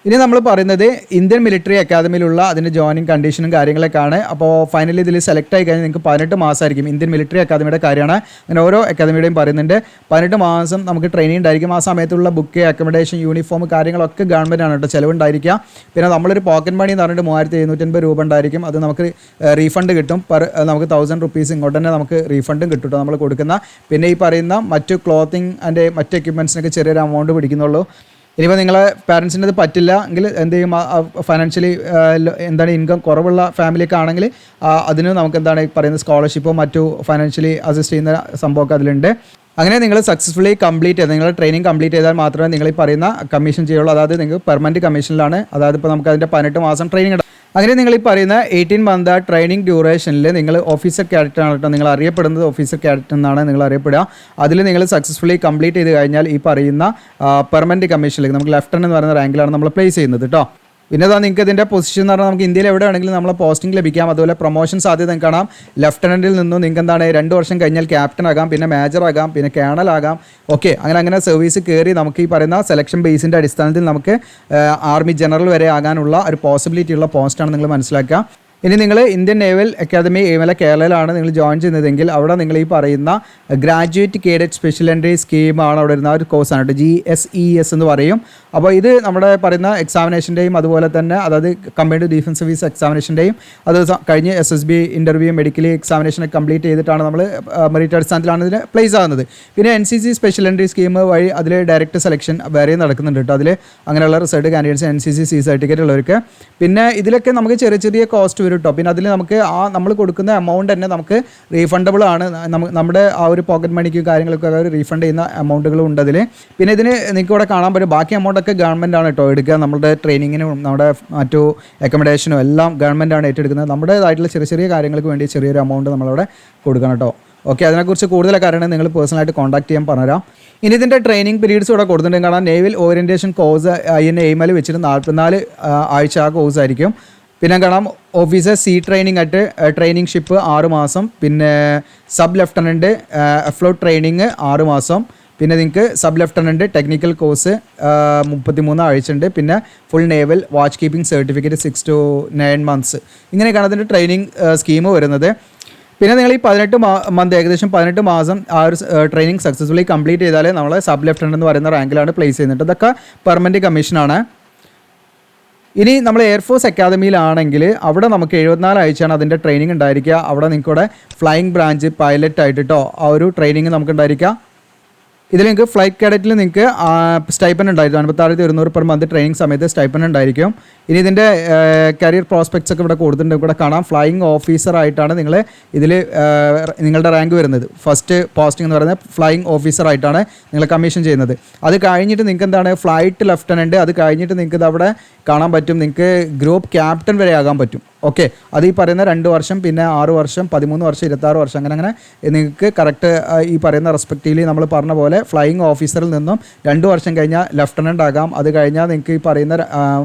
ഇനി നമ്മൾ പറയുന്നത് ഇന്ത്യൻ മിലിറ്ററി അക്കാദമിയിലുള്ള അതിൻ്റെ ജോയിനിങ് കണ്ടീഷനും കാര്യങ്ങളൊക്കെയാണ്. അപ്പോൾ ഫൈനലി ഇതിൽ സെലക്ട് ആയി കഴിഞ്ഞാൽ നിങ്ങൾക്ക് 18 മാസമായിരിക്കും. ഇന്ത്യൻ മിലിറ്ററി അക്കാദമിയുടെ കാര്യമാണ്. അങ്ങനെ ഓരോ അക്കാദമിയുടെയും പറയുന്നുണ്ട്. 18 മാസം നമുക്ക് ട്രെയിനിങ് ഉണ്ടായിരിക്കും. ആ സമയത്തുള്ള ബുക്ക്, അക്കോമഡേഷൻ, യൂണിഫോം കാര്യങ്ങളൊക്കെ ഗവൺമെൻറ് ആണ് കേട്ടോ ചിലവുണ്ടായിരിക്കുക. പിന്നെ നമ്മളൊരു പോക്കറ്റ് മണി എന്ന് പറഞ്ഞിട്ട് 3,750 രൂപ ഉണ്ടായിരിക്കും. അത് നമുക്ക് റീഫണ്ട് കിട്ടും. നമുക്ക് 1,000 റുപ്പീസ് ഇങ്ങോട്ട് തന്നെ നമുക്ക് റീഫണ്ടും കിട്ടും കേട്ടോ നമ്മൾ കൊടുക്കുന്ന. പിന്നെ ഈ പറയുന്ന മറ്റ് ക്ലോത്തിങ് ആൻഡ് മറ്റ് എക്യുപ്മെൻറ്റ്സിനൊക്കെ ചെറിയൊരു എമൗണ്ട് പിടിക്കുന്നുള്ളൂ. ഇനിയിപ്പോൾ നിങ്ങളെ പാരൻസിൻ്റെ ഇത് പറ്റില്ല എങ്കിൽ എന്ത് ചെയ്യും, ഫൈനാൻഷ്യലി ഇൻകം കുറവുള്ള ഫാമിലിയൊക്കെ ആണെങ്കിൽ അതിന് നമുക്ക് പറയുന്നത് സ്കോളർഷിപ്പോ മറ്റു ഫൈനാൻഷ്യലി അസിസ്റ്റ് ചെയ്യുന്ന സംഭവമൊക്കെ അതിലുണ്ട്. അങ്ങനെ നിങ്ങൾ സക്സസ്ഫുള്ളി കംപ്ലീറ്റ് ചെയ്ത് നിങ്ങളുടെ ട്രെയിനിങ് കംപ്ലീറ്റ് ചെയ്താൽ മാത്രമേ നിങ്ങൾ ഈ പറയുന്ന കമ്മീഷൻ ചെയ്യുള്ളൂ. അതായത് നിങ്ങൾക്ക് പെർമനൻറ്റ് കമ്മീഷനിലാണ്. അതായത് ഇപ്പോൾ നമുക്ക് അതിൻ്റെ 18 മാസം ട്രെയിനിങ്. അങ്ങനെ നിങ്ങൾ ഈ പറയുന്ന 18 മന്ത് ട്രെയിനിങ് ഡ്യൂറേഷനിൽ നിങ്ങൾ ഓഫീസർ ക്യാഡറ്റ് ആണ് കേട്ടോ. നിങ്ങൾ അറിയപ്പെടുന്നത് ഓഫീസർ ക്യാഡറ്റ് എന്നാണ് നിങ്ങൾ അറിയപ്പെടുക. അതിൽ നിങ്ങൾ സക്സസ്ഫുള്ളി കംപ്ലീറ്റ് ചെയ്ത് കഴിഞ്ഞാൽ ഈ പറയുന്ന പെർമനൻറ്റ് കമ്മീഷനിലേക്ക് നമുക്ക് ലെഫ്റ്റനൻ്റ് എന്ന് പറയുന്ന റാങ്കിലാണ് നമ്മൾ പ്ലേസ് ചെയ്യുന്നത് കേട്ടോ. പിന്നെ അതാ നിങ്ങൾക്ക് ഇതിൻ്റെ പൊസിഷൻ എന്ന് പറഞ്ഞാൽ നമുക്ക് ഇന്ത്യയിൽ എവിടെ ആണെങ്കിലും നമ്മളെ പോസ്റ്റിംഗ് ലഭിക്കാം. അതുപോലെ പ്രൊമോഷൻ സാധ്യത കാണാം. ലെഫ്റ്റനൻറ്റിൽ നിന്നും നിങ്ങൾക്ക് 2 വർഷം കഴിഞ്ഞാൽ ക്യാപ്റ്റൻ ആകാം, പിന്നെ മേജർ ആകാം, പിന്നെ കേണൽ ആകാം. ഓക്കെ, അങ്ങനെ സർവീസ് കയറി നമുക്ക് ഈ പറയുന്ന സെലക്ഷൻ ബേസിൻ്റെ അടിസ്ഥാനത്തിൽ നമുക്ക് ആർമി ജനറൽ വരെ ആകാനുള്ള ഒരു പോസിബിലിറ്റി ഉള്ള പോസ്റ്റാണ് നിങ്ങൾ മനസ്സിലാക്കുക. ഇനി നിങ്ങൾ ഇന്ത്യൻ നേവൽ അക്കാദമി കേരളയിലാണ് നിങ്ങൾ ജോയിൻ ചെയ്യുന്നതെങ്കിൽ അവിടെ നിങ്ങൾ ഈ പറയുന്ന ഗ്രാജുവേറ്റ് കേഡറ്റ് സ്പെഷ്യൽ എൻട്രി സ്കീമാണ് അവിടെ വരുന്ന ഒരു കോഴ്സാണ് കേട്ടോ. GSES എന്ന് പറയും. അപ്പോൾ ഇത് നമ്മുടെ പറയുന്ന എക്സാമിനേഷൻ്റെയും അതുപോലെ തന്നെ അതായത് കമ്പൈൻഡ് ഡിഫൻസ് സർവീസ് എക്സാമിനേഷൻ്റെയും അത് കഴിഞ്ഞ് SSB ഇൻ്റർവ്യൂ മെഡിക്കൽ എക്സാമിനേഷനൊക്കെ കംപ്ലീറ്റ് ചെയ്തിട്ടാണ് നമ്മൾ മെറിറ്റ് അടിസ്ഥാനത്തിലാണ് ഇതിന് പ്ലേസ് ആകുന്നത്. പിന്നെ NCC സ്പെഷ്യൽ എൻട്രി സ്കീം വഴി അതിൽ ഡയറക്റ്റ് സെലക്ഷൻ വേറെ നടക്കുന്നുണ്ട് കേട്ടോ. അതിൽ അങ്ങനെയുള്ള result candidates NCC C certificate ഉള്ളവർക്ക്. പിന്നെ ഇതിലൊക്കെ നമുക്ക് ചെറിയ കോസ്റ്റ് വരും കേട്ടോ. പിന്നെ അതിൽ നമുക്ക് നമ്മൾ കൊടുക്കുന്ന എമൗണ്ട് തന്നെ നമുക്ക് റീഫണ്ടബിൾ ആണ്. നമ്മുടെ ആ ഒരു പോക്കറ്റ് മണിക്കും കാര്യങ്ങളൊക്കെ അവർ റീഫണ്ട് ചെയ്യുന്ന എമൗണ്ടുകളും ഉണ്ട് അതിൽ. പിന്നെ ഇതിന് നിങ്ങൾക്ക് ഇവിടെ കാണാൻ പറ്റും ബാക്കി എമൗണ്ടൊക്കെ ഗവൺമെൻറ് ആണ് കേട്ടോ എടുക്കുക. നമ്മുടെ ട്രെയിനിങ്ങിനും നമ്മുടെ മറ്റു അക്കോമഡേഷനും എല്ലാം ഗവൺമെൻറ് ആണ് ഏറ്റെടുക്കുന്നത്. നമ്മുടേതായിട്ടുള്ള ചെറിയ ചെറിയ കാര്യങ്ങൾക്ക് വേണ്ടി ചെറിയൊരു എമൗണ്ട് നമ്മളവിടെ കൊടുക്കണം കേട്ടോ. ഓക്കെ, അതിനെക്കുറിച്ച് കൂടുതലൊക്കെ അറിയണമെങ്കിൽ നിങ്ങൾ പേഴ്സണലായിട്ട് കോൺടാക്ട് ചെയ്യാൻ പറഞ്ഞുതരാം. ഇനി ഇതിൻ്റെ ട്രെയിനിങ് പീരീഡ്സ് ഇവിടെ കൊടുത്തിട്ടുണ്ട്. കാരണം നേവൽ ഓറിയൻറ്റേഷൻ കോഴ്സ് INA വെച്ചിട്ട് 44 ആഴ്ച ആ കോഴ്സ് ആയിരിക്കും. പിന്നെ കാണാം ഓഫീസർ സീ ട്രെയിനിങ് ആയിട്ട് ട്രെയിനിങ് ഷിപ്പ് 6 മാസം, പിന്നെ സബ് ലെഫ്റ്റനൻറ്റ് ഫ്ലോട്ട് ട്രെയിനിങ് 6 മാസം, പിന്നെ നിങ്ങൾക്ക് സബ് ലെഫ്റ്റനൻറ്റ് ടെക്നിക്കൽ കോഴ്സ് 33 ആഴ്ച ഉണ്ട്, പിന്നെ full naval watch keeping certificate 6 to 9 months. ഇങ്ങനെയൊക്കെയാണ് അതിൻ്റെ ട്രെയിനിങ് സ്കീം വരുന്നത്. പിന്നെ നിങ്ങൾ ഈ 18 മന്ത് ഏകദേശം 18 മാസം ആ ഒരു ട്രെയിനിങ് സക്സസ്ഫുള്ളി കംപ്ലീറ്റ് ചെയ്താൽ നമ്മൾ സബ് ലെഫ്റ്റനൻ്റ് എന്ന് പറയുന്ന റാങ്കിലാണ് പ്ലേസ് ചെയ്യുന്നത്. ഇതൊക്കെ പെർമനൻറ്റ് കമ്മീഷനാണ്. ഇനി നമ്മൾ എയർഫോഴ്സ് അക്കാദമിയിലാണെങ്കിൽ അവിടെ നമുക്ക് 74 ആഴ്ചയാണ് അതിൻ്റെ ട്രെയിനിങ് ഉണ്ടായിരിക്കുക. അവിടെ നിങ്ങൾക്കിവിടെ ഫ്ലൈയിങ് ബ്രാഞ്ച് പൈലറ്റ് ആയിട്ട് കേട്ടോ ആ ഒരു ട്രെയിനിങ് നമുക്ക് ഉണ്ടായിരിക്കുക. ഇതിൽ നിങ്ങൾക്ക് ഫ്ലൈറ്റ് കാഡറ്റിൽ നിങ്ങൾക്ക് സ്റ്റൈപ്പൻ ഉണ്ടായിരിക്കും 56,100 per month ട്രെയിനിങ് സമയത്ത് സ്റ്റൈപ്പൻ ഉണ്ടായിരിക്കും. ഇനി ഇതിൻ്റെ കരിയർ പ്രോസ്പെക്ട്സ് ഒക്കെ ഇവിടെ കൊടുത്തിട്ടുണ്ട്. ഇവിടെ കാണാം ഫ്ലൈയിങ് ഓഫീസർ ആയിട്ടാണ് നിങ്ങൾ ഇതിൽ നിങ്ങളുടെ റാങ്ക് വരുന്നത്. ഫസ്റ്റ് പോസ്റ്റിംഗ് എന്ന് പറയുന്നത് ഫ്ലൈയിങ് ഓഫീസർ ആയിട്ടാണ് നിങ്ങൾ കമ്മീഷൻ ചെയ്യുന്നത്. അത് കഴിഞ്ഞിട്ട് നിങ്ങൾക്ക് എന്താണ് ഫ്ലൈറ്റ് ലെഫ്റ്റനൻറ്റ്, അത് കഴിഞ്ഞിട്ട് നിങ്ങൾക്ക് ഇത് അവിടെ കാണാൻ പറ്റും നിങ്ങൾക്ക് ഗ്രൂപ്പ് ക്യാപ്റ്റൻ വരെ ആകാൻ പറ്റും. ഓക്കെ, അത് ഈ പറയുന്ന 2 വർഷം, പിന്നെ 6 വർഷം, 13 വർഷം, 26 വർഷം, അങ്ങനെ നിങ്ങൾക്ക് കറക്റ്റ് ഈ പറയുന്ന റെസ്പെക്റ്റീവ്ലി നമ്മൾ പറഞ്ഞ പോലെ ഫ്ലൈയിങ് ഓഫീസറിൽ നിന്നും 2 വർഷം കഴിഞ്ഞാൽ ലെഫ്റ്റനൻ്റ് ആകാം. അത് കഴിഞ്ഞാൽ നിങ്ങൾക്ക് ഈ പറയുന്ന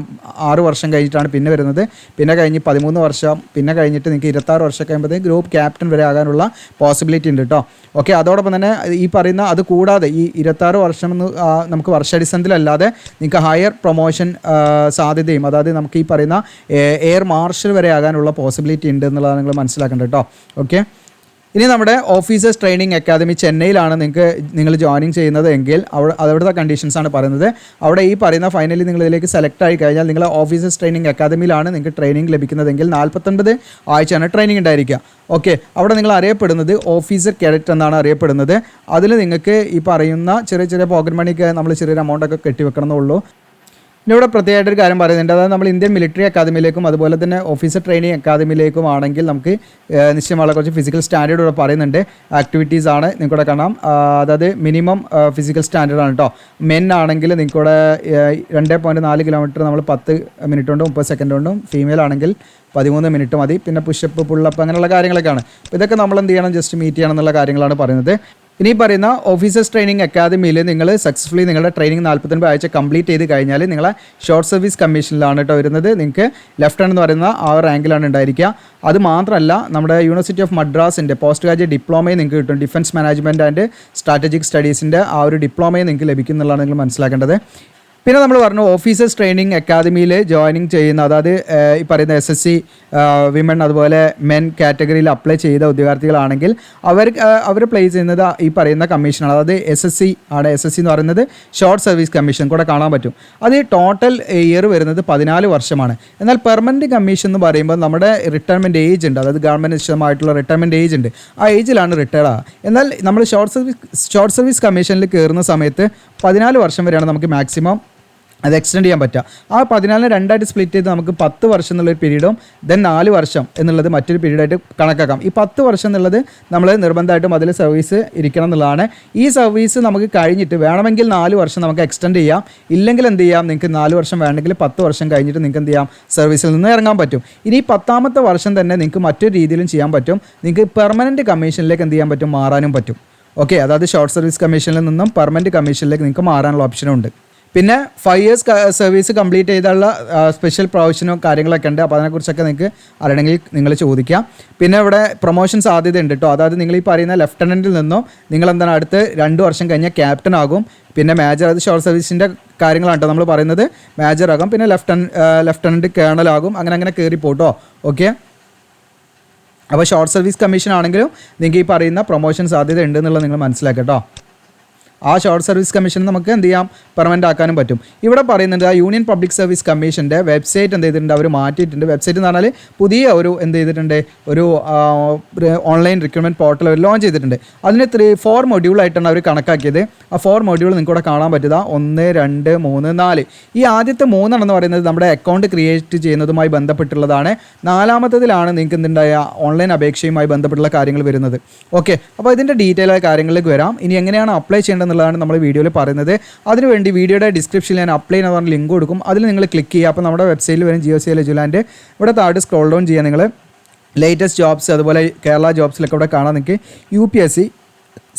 6 വർഷം കഴിഞ്ഞിട്ടാണ് പിന്നെ വരുന്നത്. പിന്നെ കഴിഞ്ഞ് 13 വർഷം, പിന്നെ കഴിഞ്ഞിട്ട് നിങ്ങൾക്ക് 26 വർഷം കഴിയുമ്പോഴത്തേക്ക് ഗ്രൂപ്പ് ക്യാപ്റ്റൻ വരെ ആകാനുള്ള പോസിബിലിറ്റി ഉണ്ട് കേട്ടോ. ഓക്കെ, അതോടൊപ്പം തന്നെ ഈ പറയുന്ന അത് കൂടാതെ ഈ 26 വർഷം എന്ന് നമുക്ക് വർഷാടിസ്ഥാനത്തിലല്ലാതെ നിങ്ങൾക്ക് ഹയർ പ്രൊമോഷൻ സാധ്യതയും, അതായത് നമുക്ക് ഈ പറയുന്ന എയർ മാർഷൽ വരെ ആകാനുള്ള പോസിബിലിറ്റി ഉണ്ട് എന്നുള്ളതാണ് നിങ്ങൾ മനസ്സിലാക്കേണ്ടത് കേട്ടോ. ഓക്കെ, ഇനി നമ്മുടെ ഓഫീസേഴ്സ് ട്രെയിനിങ് അക്കാദമി ചെന്നൈയിലാണ് നിങ്ങൾ ജോയിനിങ് ചെയ്യുന്നത് എങ്കിൽ അവിടുത്തെ കണ്ടീഷൻസാണ് പറയുന്നത്. അവിടെ ഈ പറയുന്ന ഫൈനലി നിങ്ങൾ ഇതിലേക്ക് സെലക്ട് ആയി കഴിഞ്ഞാൽ നിങ്ങൾ ഓഫീസേഴ്സ് ട്രെയിനിങ് അക്കാദമിയിലാണ് നിങ്ങൾക്ക് ട്രെയിനിങ് ലഭിക്കുന്നതെങ്കിൽ 49 ആഴ്ചയാണ് ട്രെയിനിങ് ഉണ്ടായിരിക്കുക. ഓക്കെ, അവിടെ നിങ്ങൾ അറിയപ്പെടുന്നത് ഓഫീസർ കാഡറ്റ് എന്നാണ് അറിയപ്പെടുന്നത്. അതിൽ നിങ്ങൾക്ക് ഈ പറയുന്ന ചെറിയ ചെറിയ പോക്കറ്റ് മണിക്ക് നമ്മൾ ചെറിയൊരു എമൗണ്ടൊക്കെ കെട്ടിവെക്കണമെന്നുള്ളൂ. പിന്നെ ഇവിടെ പ്രത്യേകമായിട്ടൊരു കാര്യം പറയുന്നുണ്ട്. അതായത് നമ്മൾ ഇന്ത്യൻ മിലിറ്ററി അക്കാദമിയിലേക്കും അതുപോലെ തന്നെ ഓഫീസർ ട്രെയിനിങ് അക്കാദമിയിലേക്കും ആണെങ്കിൽ നമുക്ക് നിശ്ചയമുള്ള കുറച്ച് ഫിസിക്കൽ സ്റ്റാൻഡേർഡ് ഇവിടെ പറയുന്നുണ്ട്. ആക്ടിവിറ്റീസ് ആണ് നിങ്ങൾക്കിവിടെ കാണാം. അതായത് മിനിമം ഫിസിക്കൽ സ്റ്റാൻഡേർഡ് ആണ് കേട്ടോ. മെൻ ആണെങ്കിൽ നിങ്ങൾക്കിവിടെ 2.4 കിലോമീറ്റർ നമ്മൾ 10 മിനിറ്റ് കൊണ്ടും 30 സെക്കൻഡ് കൊണ്ടും, ഫീമെയിൽ ആണെങ്കിൽ 13 മിനിറ്റ് മതി. പിന്നെ പുഷപ്പ്, പുള്ളപ്പ്, അങ്ങനെയുള്ള കാര്യങ്ങളൊക്കെയാണ്. അപ്പോൾ ഇതൊക്കെ നമ്മൾ എന്ത് ചെയ്യണം, ജസ്റ്റ് മീറ്റ് ചെയ്യണം എന്നുള്ള കാര്യങ്ങളാണ് പറയുന്നത്. ഇനി പറയുന്ന ഓഫീസേഴ്സ് ട്രെയിനിങ് അക്കാദമിയിൽ നിങ്ങൾ സക്സസ്ഫുള്ളി നിങ്ങളുടെ ട്രെയിനിങ് 49 ആഴ്ച കംപ്ലീറ്റ് ചെയ്ത് കഴിഞ്ഞാൽ നിങ്ങളെ ഷോർട്ട് സർവീസ് കമ്മീഷനിലാണ് കേട്ടോ വരുന്നത്. നിങ്ങൾക്ക് ലെഫ്റ്റനൻ്റ് എന്ന് പറയുന്ന ആ റാങ്കിലാണ് ഉണ്ടായിരിക്കുക. അത് മാത്രമല്ല നമ്മുടെ യൂണിവേഴ്സിറ്റി ഓഫ് മദ്രാസിൻ്റെ പോസ്റ്റ് ഗ്രാജുവേറ്റ് ഡിപ്ലോമയും നിങ്ങൾക്ക് കിട്ടും. ഡിഫൻസ് മാനേജ്മെൻറ്റ് ആൻഡ് സ്ട്രാറ്റജിക് സ്റ്റഡീസിൻ്റെ ആ ഒരു ഡിപ്ലോമയും നിങ്ങൾക്ക് ലഭിക്കും എന്നുള്ളതാണ് നിങ്ങൾ മനസ്സിലാക്കേണ്ടത്. പിന്നെ നമ്മൾ പറഞ്ഞു ഓഫീസേഴ്സ് ട്രെയിനിങ് അക്കാദമിയിൽ ജോയിനിങ് ചെയ്യുന്ന, അതായത് ഈ പറയുന്ന SSC വിമൺ അതുപോലെ മെൻ കാറ്റഗറിയിൽ അപ്ലൈ ചെയ്ത ഉദ്യോഗാർത്ഥികളാണെങ്കിൽ അവർ പ്ലേസ് ചെയ്യുന്നത് ഈ പറയുന്ന കമ്മീഷനാണ്. അതായത് SSC ആണ്. SSC എന്ന് പറയുന്നത് ഷോർട്ട് സർവീസ് കമ്മീഷൻ കൂടെ കാണാൻ പറ്റും. അത് ടോട്ടൽ ഇയർ വരുന്നത് 14 വർഷമാണ്. എന്നാൽ പെർമനൻറ്റ് കമ്മീഷൻ എന്ന് പറയുമ്പോൾ നമ്മുടെ റിട്ടയർമെൻറ്റ് ഏജ് ഉണ്ട്, അതായത് ഗവൺമെൻറ് നിശ്ചിതമായിട്ടുള്ള റിട്ടയർമെൻറ്റ് ഏജ് ഉണ്ട്. ആ ഏജിലാണ് റിട്ടയർഡ് ആവുക. എന്നാൽ നമ്മൾ ഷോർട്ട് സർവീസ് കമ്മീഷനിൽ കയറുന്ന സമയത്ത് 14 വർഷം വരെയാണ് നമുക്ക് മാക്സിമം അത് എക്സ്റ്റെൻഡ് ചെയ്യാൻ പറ്റുക. ആ 14 2ആയിട്ട് സ്പ്ലിറ്റ് ചെയ്ത് നമുക്ക് 10 വർഷം എന്നുള്ളൊരു പീരീഡും ദെൻ 4 വർഷം എന്നുള്ളത് മറ്റൊരു പീരീഡായിട്ട് കണക്കാക്കാം. ഈ 10 വർഷം എന്നുള്ളത് നമ്മൾ നിർബന്ധമായിട്ടും അതിൽ സർവീസ് ഇരിക്കണം എന്നുള്ളതാണ്. ഈ സർവീസ് നമുക്ക് കഴിഞ്ഞിട്ട് വേണമെങ്കിൽ 4 വർഷം നമുക്ക് എക്സ്റ്റെൻഡ് ചെയ്യാം. ഇല്ലെങ്കിൽ എന്ത് ചെയ്യാം, നിങ്ങൾക്ക് 4 വർഷം വേണമെങ്കിൽ 10 വർഷം കഴിഞ്ഞിട്ട് നിങ്ങൾക്ക് എന്ത് ചെയ്യാം, സർവീസിൽ നിന്ന് ഇറങ്ങാൻ പറ്റും. ഇനി 10ാമത്തെ വർഷം തന്നെ നിങ്ങൾക്ക് മറ്റൊരു രീതിയിലും ചെയ്യാൻ പറ്റും. നിങ്ങൾക്ക് പെർമനൻറ്റ് കമ്മീഷനിലേക്ക് എന്ത് ചെയ്യാൻ പറ്റും, മാറാനും പറ്റും. ഓക്കെ, അതായത് ഷോർട്ട് സർവീസ് കമ്മീഷനിൽ നിന്നും പെർമനൻറ്റ് കമ്മീഷനിലേക്ക് നിങ്ങൾക്ക് മാറാനുള്ള ഓപ്ഷനുണ്ട്. പിന്നെ 5 years സർവീസ് കംപ്ലീറ്റ് ചെയ്തുള്ള സ്പെഷ്യൽ പ്രൊവിഷനോ കാര്യങ്ങളൊക്കെ ഉണ്ട്. അപ്പോൾ അതിനെക്കുറിച്ചൊക്കെ നിങ്ങൾക്ക് അറിയണമെങ്കിൽ നിങ്ങൾ ചോദിക്കാം. പിന്നെ ഇവിടെ പ്രൊമോഷൻ സാധ്യത ഉണ്ട് കേട്ടോ. അതായത് നിങ്ങൾ ഈ പറയുന്ന ലെഫ്റ്റനൻറ്റിൽ നിന്നും നിങ്ങൾ എന്താണ് അടുത്ത് 2 വർഷം കഴിഞ്ഞാൽ ക്യാപ്റ്റൻ ആകും. പിന്നെ മേജർ, അത് ഷോർട്ട് സർവീസിൻ്റെ കാര്യങ്ങളാണ് കേട്ടോ നമ്മൾ പറയുന്നത്. മേജർ ആകും, പിന്നെ ലെഫ്റ്റനൻറ്റ് കേണൽ ആകും, അങ്ങനെ കയറി പോട്ടോ. ഓക്കെ, അപ്പോൾ ഷോർട്ട് സർവീസ് കമ്മീഷൻ ആണെങ്കിലും നിങ്ങൾക്ക് ഈ പറയുന്ന പ്രൊമോഷൻ സാധ്യത ഉണ്ട് എന്നുള്ളത് നിങ്ങൾ മനസ്സിലാക്കുക കേട്ടോ. ആ ഷോർട്ട് സർവീസ് കമ്മീഷൻ നമുക്ക് എന്ത് ചെയ്യാം, പെർമനൻ്റ് ആക്കാനും പറ്റും. ഇവിടെ പറയുന്നുണ്ട് ആ യൂണിയൻ പബ്ലിക് സർവീസ് കമ്മീഷൻ്റെ വെബ്സൈറ്റ് എന്ത് ചെയ്തിട്ടുണ്ട്, അവർ മാറ്റിയിട്ടുണ്ട്. വെബ്സൈറ്റ് എന്ന് പറഞ്ഞാൽ പുതിയ ഒരു എന്ത് ചെയ്തിട്ടുണ്ട്, ഒരു ഓൺലൈൻ റിക്രൂട്ട്മെൻറ്റ് പോർട്ടൽ അവർ ലോഞ്ച് ചെയ്തിട്ടുണ്ട്. അതിന് 4 മൊഡ്യൂളായിട്ടാണ് അവർ കണക്കാക്കിയത്. ആ 4 മൊഡ്യൂൾ നിങ്ങൾക്ക് ഇവിടെ കാണാൻ പറ്റുക 1, 2, 3, 4. ഈ ആദ്യത്തെ 3 എന്ന് പറയുന്നത് നമ്മുടെ അക്കൗണ്ട് ക്രിയേറ്റ് ചെയ്യുന്നതുമായി ബന്ധപ്പെട്ടുള്ളതാണ്. 4-മത്തതിലാണ് നിങ്ങൾക്ക് എന്തുണ്ടായ ഓൺലൈൻ അപേക്ഷയുമായി ബന്ധപ്പെട്ടുള്ള കാര്യങ്ങൾ വരുന്നത്. ഓക്കെ, അപ്പോൾ ഇതിൻ്റെ ഡീറ്റെയിൽ ആയ കാര്യങ്ങളിലേക്ക് വരാം. ഇനി എങ്ങനെയാണ് അപ്ലൈ ചെയ്യേണ്ടതെന്നുള്ളതാണ് നമ്മൾ വീഡിയോയിൽ പറയുന്നത്. അതിനുവേണ്ടി വീഡിയോയുടെ ഡിസ്ക്രിപ്ഷനിൽ ഞാൻ അപ്ലൈ എന്ന് പറഞ്ഞ ലിങ്ക് കൊടുക്കും. അതിൽ നിങ്ങൾ ക്ലിക്ക് ചെയ്യുക. അപ്പോൾ നമ്മുടെ വെബ്സൈറ്റിൽ വരും GeoCL എജുലാൻഡ്. ഇവിടെ താഴെ സ്ക്രോൾ ഡൗൺ ചെയ്യുക. നിങ്ങൾ ലേറ്റസ്റ്റ് ജോബ്സ് അതുപോലെ കേരള ജോബ്സിലൊക്കെ ഇവിടെ കാണാൻ നിങ്ങൾക്ക് UPSC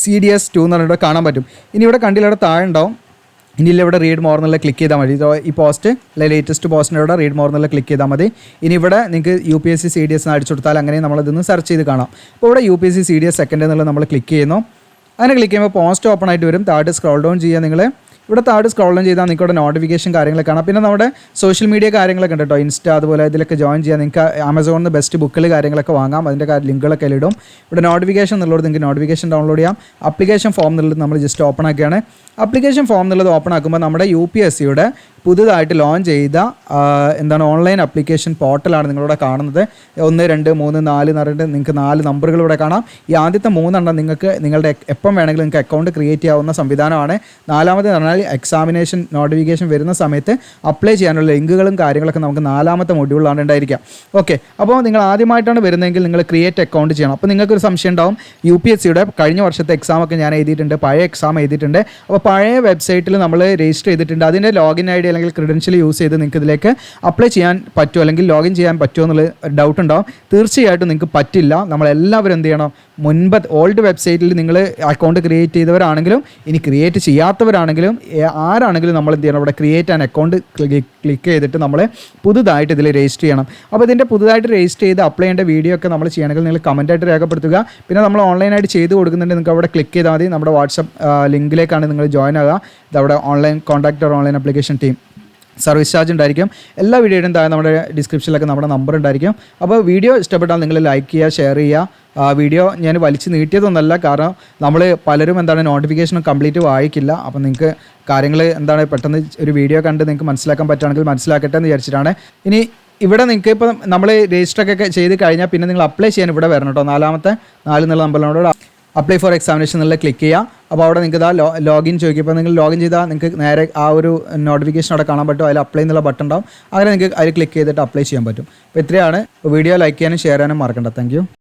CDS 2 എന്ന് പറഞ്ഞിട്ട് കാണാൻ പറ്റും. ഇനി ഇവിടെ കണ്ടില്ല, ഇവിടെ താഴെ ഉണ്ടാവും. ഇനിയില്ല ഇവിടെ റീഡ് മോർ എന്നുള്ള ക്ലിക്ക് ചെയ്താൽ മതി. ഈ പോസ്റ്റ് ലേറ്റസ്റ്റ് പോസ്റ്റിൻ്റെ ഇവിടെ റീഡ് മോർ എന്നുള്ള ക്ലിക്ക് ചെയ്താൽ മതി. ഇനി ഇവിടെ നിങ്ങൾക്ക് UPSC CDS എന്ന് അടിച്ചു കൊടുത്താൽ അങ്ങനെ നമ്മളിതൊന്ന് സെർച്ച് ചെയ്ത് കാണാം. അപ്പോൾ ഇവിടെ UPSC CDS സെക്കൻഡ് എന്നുള്ളത് നമ്മൾ ക്ലിക്ക് ചെയ്യുന്നു. അങ്ങനെ ക്ലിക്ക് ചെയ്യുമ്പോൾ പോസ്റ്റ് ഓപ്പൺ ആയിട്ട് വരും. താഴെ സ്ക്രോൾ ഡൗൺ ചെയ്യുക. നിങ്ങൾ ഇവിടെ താഴെ സ്ക്രോൾ ഡൗൺ ചെയ്താൽ നിങ്ങൾക്ക് ഇവിടെ നോട്ടിഫിക്കേഷൻ കാര്യങ്ങളൊക്കെ കാണാം. പിന്നെ നമ്മുടെ സോഷ്യൽ മീഡിയ കാര്യങ്ങളൊക്കെ ഉണ്ട് കേട്ടോ, ഇൻസ്റ്റ അതുപോലെ ഇതിലൊക്കെ ജോയിൻ ചെയ്യാം. നിങ്ങൾക്ക് ആമസോണിൽ നിന്ന് ബെസ്റ്റ് ബുക്കുകൾ കാര്യങ്ങളൊക്കെ വാങ്ങാം. അതിൻ്റെ ലിങ്കുകളൊക്കെ ഇടും. ഇവിടെ നോട്ടിഫിക്കേഷൻ എന്നുള്ളത് നിങ്ങൾക്ക് നോട്ടിഫിക്കേഷൻ ഡൗൺലോഡ് ചെയ്യാം. ആപ്ലിക്കേഷൻ ഫോം എന്നുള്ളത് നമ്മൾ ജസ്റ്റ് ഓപ്പൺ ആക്കിയാണ്. ആപ്ലിക്കേഷൻ ഫോം എന്നുള്ളത് ഓപ്പൺ ആക്കുമ്പോൾ നമ്മുടെ UPSCയുടെ പുതുതായിട്ട് ലോഞ്ച് ചെയ്ത ഓൺലൈൻ ആപ്ലിക്കേഷൻ പോർട്ടലാണ് നിങ്ങളിവിടെ കാണുന്നത്. 1, 2, 3, 4 എന്ന് പറഞ്ഞിട്ട് നിങ്ങൾക്ക് 4 നമ്പറുകൾ ഇവിടെ കാണാം. ഈ ആദ്യത്തെ 3 നിങ്ങൾക്ക് നിങ്ങളുടെ എപ്പം വേണമെങ്കിലും നിങ്ങൾക്ക് അക്കൗണ്ട് ക്രിയേറ്റ് ചെയ്യാവുന്ന സംവിധാനമാണ്. 4-മത് പറഞ്ഞാൽ എക്സാമിനേഷൻ നോട്ടിഫിക്കേഷൻ വരുന്ന സമയത്ത് അപ്ലൈ ചെയ്യാനുള്ള ലിങ്കുകളും കാര്യങ്ങളൊക്കെ നമുക്ക് 4-മത്തെ മൊഡ്യൂളിലാണ് ഉണ്ടായിരിക്കുക. ഓക്കെ, അപ്പോൾ നിങ്ങൾ ആദ്യമായിട്ടാണ് വരുന്നതെങ്കിൽ നിങ്ങൾ ക്രിയേറ്റ് അക്കൗണ്ട് ചെയ്യണം. അപ്പോൾ നിങ്ങൾക്കൊരു സംശയം ഉണ്ടാവും, UPSCയുടെ കഴിഞ്ഞ വർഷത്തെ എക്സാമൊക്കെ ഞാൻ എഴുതിയിട്ടുണ്ട്, പഴയ എക്സാം എഴുതിയിട്ടുണ്ട്. അപ്പോൾ പഴയ വെബ്സൈറ്റിൽ നമ്മൾ രജിസ്റ്റർ ചെയ്തിട്ടുണ്ട്. അതിൻ്റെ ലോഗിൻ ID അല്ലെങ്കിൽ ക്രെഡൻഷ്യൽ യൂസ് ചെയ്ത് നിങ്ങൾക്ക് ഇതിലേക്ക് അപ്ലൈ ചെയ്യാൻ പറ്റുമോ അല്ലെങ്കിൽ ലോഗിൻ ചെയ്യാൻ പറ്റുമോ എന്നുള്ള ഡൗട്ട് ഉണ്ടാവും. തീർച്ചയായിട്ടും നിങ്ങൾക്ക് പറ്റില്ല. നമ്മളെല്ലാവരും എന്ത് ചെയ്യണം, മുൻപ് ഓൾഡ് വെബ്സൈറ്റിൽ നിങ്ങൾ അക്കൗണ്ട് ക്രിയേറ്റ് ചെയ്തവരാണെങ്കിലും ഇനി ക്രിയേറ്റ് ചെയ്യാത്തവരാണെങ്കിലും ആരാണെങ്കിലും നമ്മൾ എന്ത് ചെയ്യണം, ഇവിടെ ക്രിയേറ്റ് ആൻ അക്കൗണ്ട് ക്ലിക്ക് ചെയ്തിട്ട് നമ്മൾ പുതുതായിട്ട് ഇതിൽ രജിസ്റ്റർ ചെയ്യണം. അപ്പോൾ ഇതിൻ്റെ പുതുതായിട്ട് രജിസ്റ്റർ ചെയ്ത് അപ്ലൈ ചെയ്യേണ്ട വീഡിയോ ഒക്കെ നമ്മൾ ചെയ്യണമെങ്കിൽ നിങ്ങൾ കമൻറ്റായിട്ട് രേഖപ്പെടുത്തുക. പിന്നെ നമ്മൾ ഓൺലൈനായിട്ട് ചെയ്ത് കൊടുക്കുന്നുണ്ട്. നിങ്ങൾക്ക് അവിടെ ക്ലിക്ക് ചെയ്താൽ മതി. നമ്മുടെ വാട്സപ്പ് ലിങ്കിലേക്കാണ് നിങ്ങൾ ജോയിൻ ആകുക. ഇതവിടെ online contact or online application team. Service charge ഉണ്ടായിരിക്കും. എല്ലാ വീഡിയോയുടെയും താഴെ നമ്മുടെ ഡിസ്ക്രിപ്ഷനിലൊക്കെ നമ്മുടെ നമ്പർ ഉണ്ടായിരിക്കും. അപ്പോൾ വീഡിയോ ഇഷ്ടപ്പെട്ടാൽ നിങ്ങൾ ലൈക്ക് ചെയ്യുക, ഷെയർ ചെയ്യുക. വീഡിയോ ഞാൻ വലിച്ചു നീട്ടിയതൊന്നുമല്ല, കാരണം നമ്മൾ പലരും നോട്ടിഫിക്കേഷൻ കംപ്ലീറ്റ് വായിക്കില്ല. അപ്പോൾ നിങ്ങൾക്ക് കാര്യങ്ങൾ പെട്ടെന്ന് ഒരു വീഡിയോ കണ്ട് നിങ്ങൾക്ക് മനസ്സിലാക്കാൻ പറ്റുകയാണെങ്കിൽ മനസ്സിലാക്കട്ടെ എന്ന് വിചാരിച്ചിട്ടാണ്. ഇനി ഇവിടെ നിങ്ങൾക്ക് ഇപ്പോൾ നമ്മൾ രജിസ്റ്ററൊക്കെ ചെയ്ത് കഴിഞ്ഞാൽ പിന്നെ നിങ്ങൾ അപ്ലൈ ചെയ്യാൻ ഇവിടെ വരണം കേട്ടോ. 4 എന്നുള്ള നമ്പറിനോട് അപ്ലൈ ഫോർ എക്സാമിനേഷൻ എന്നുള്ള ക്ലിക്ക് ചെയ്യുക. അപ്പോൾ അവിടെ നിങ്ങൾക്ക് ലോഗിൻ ചോദിക്കുമ്പോൾ നിങ്ങൾ ലോഗിൻ ചെയ്താൽ നിങ്ങൾക്ക് നേരെ ആ ഒരു നോട്ടിഫിക്കേഷൻ അവിടെ കാണാൻ പറ്റും. അതിൽ അപ്ലൈ എന്നുള്ള ബട്ടൺ ഉണ്ടാവും. അങ്ങനെ നിങ്ങൾക്ക് അതിൽ ക്ലിക്ക് ചെയ്തിട്ട് അപ്ലൈ ചെയ്യാൻ പറ്റും. അപ്പോൾ ഇത്രയാണ്. വീഡിയോ ലൈക്ക് ചെയ്യാനും ഷെയർ ചെയ്യാനും മറക്കണ്ട. താങ്ക്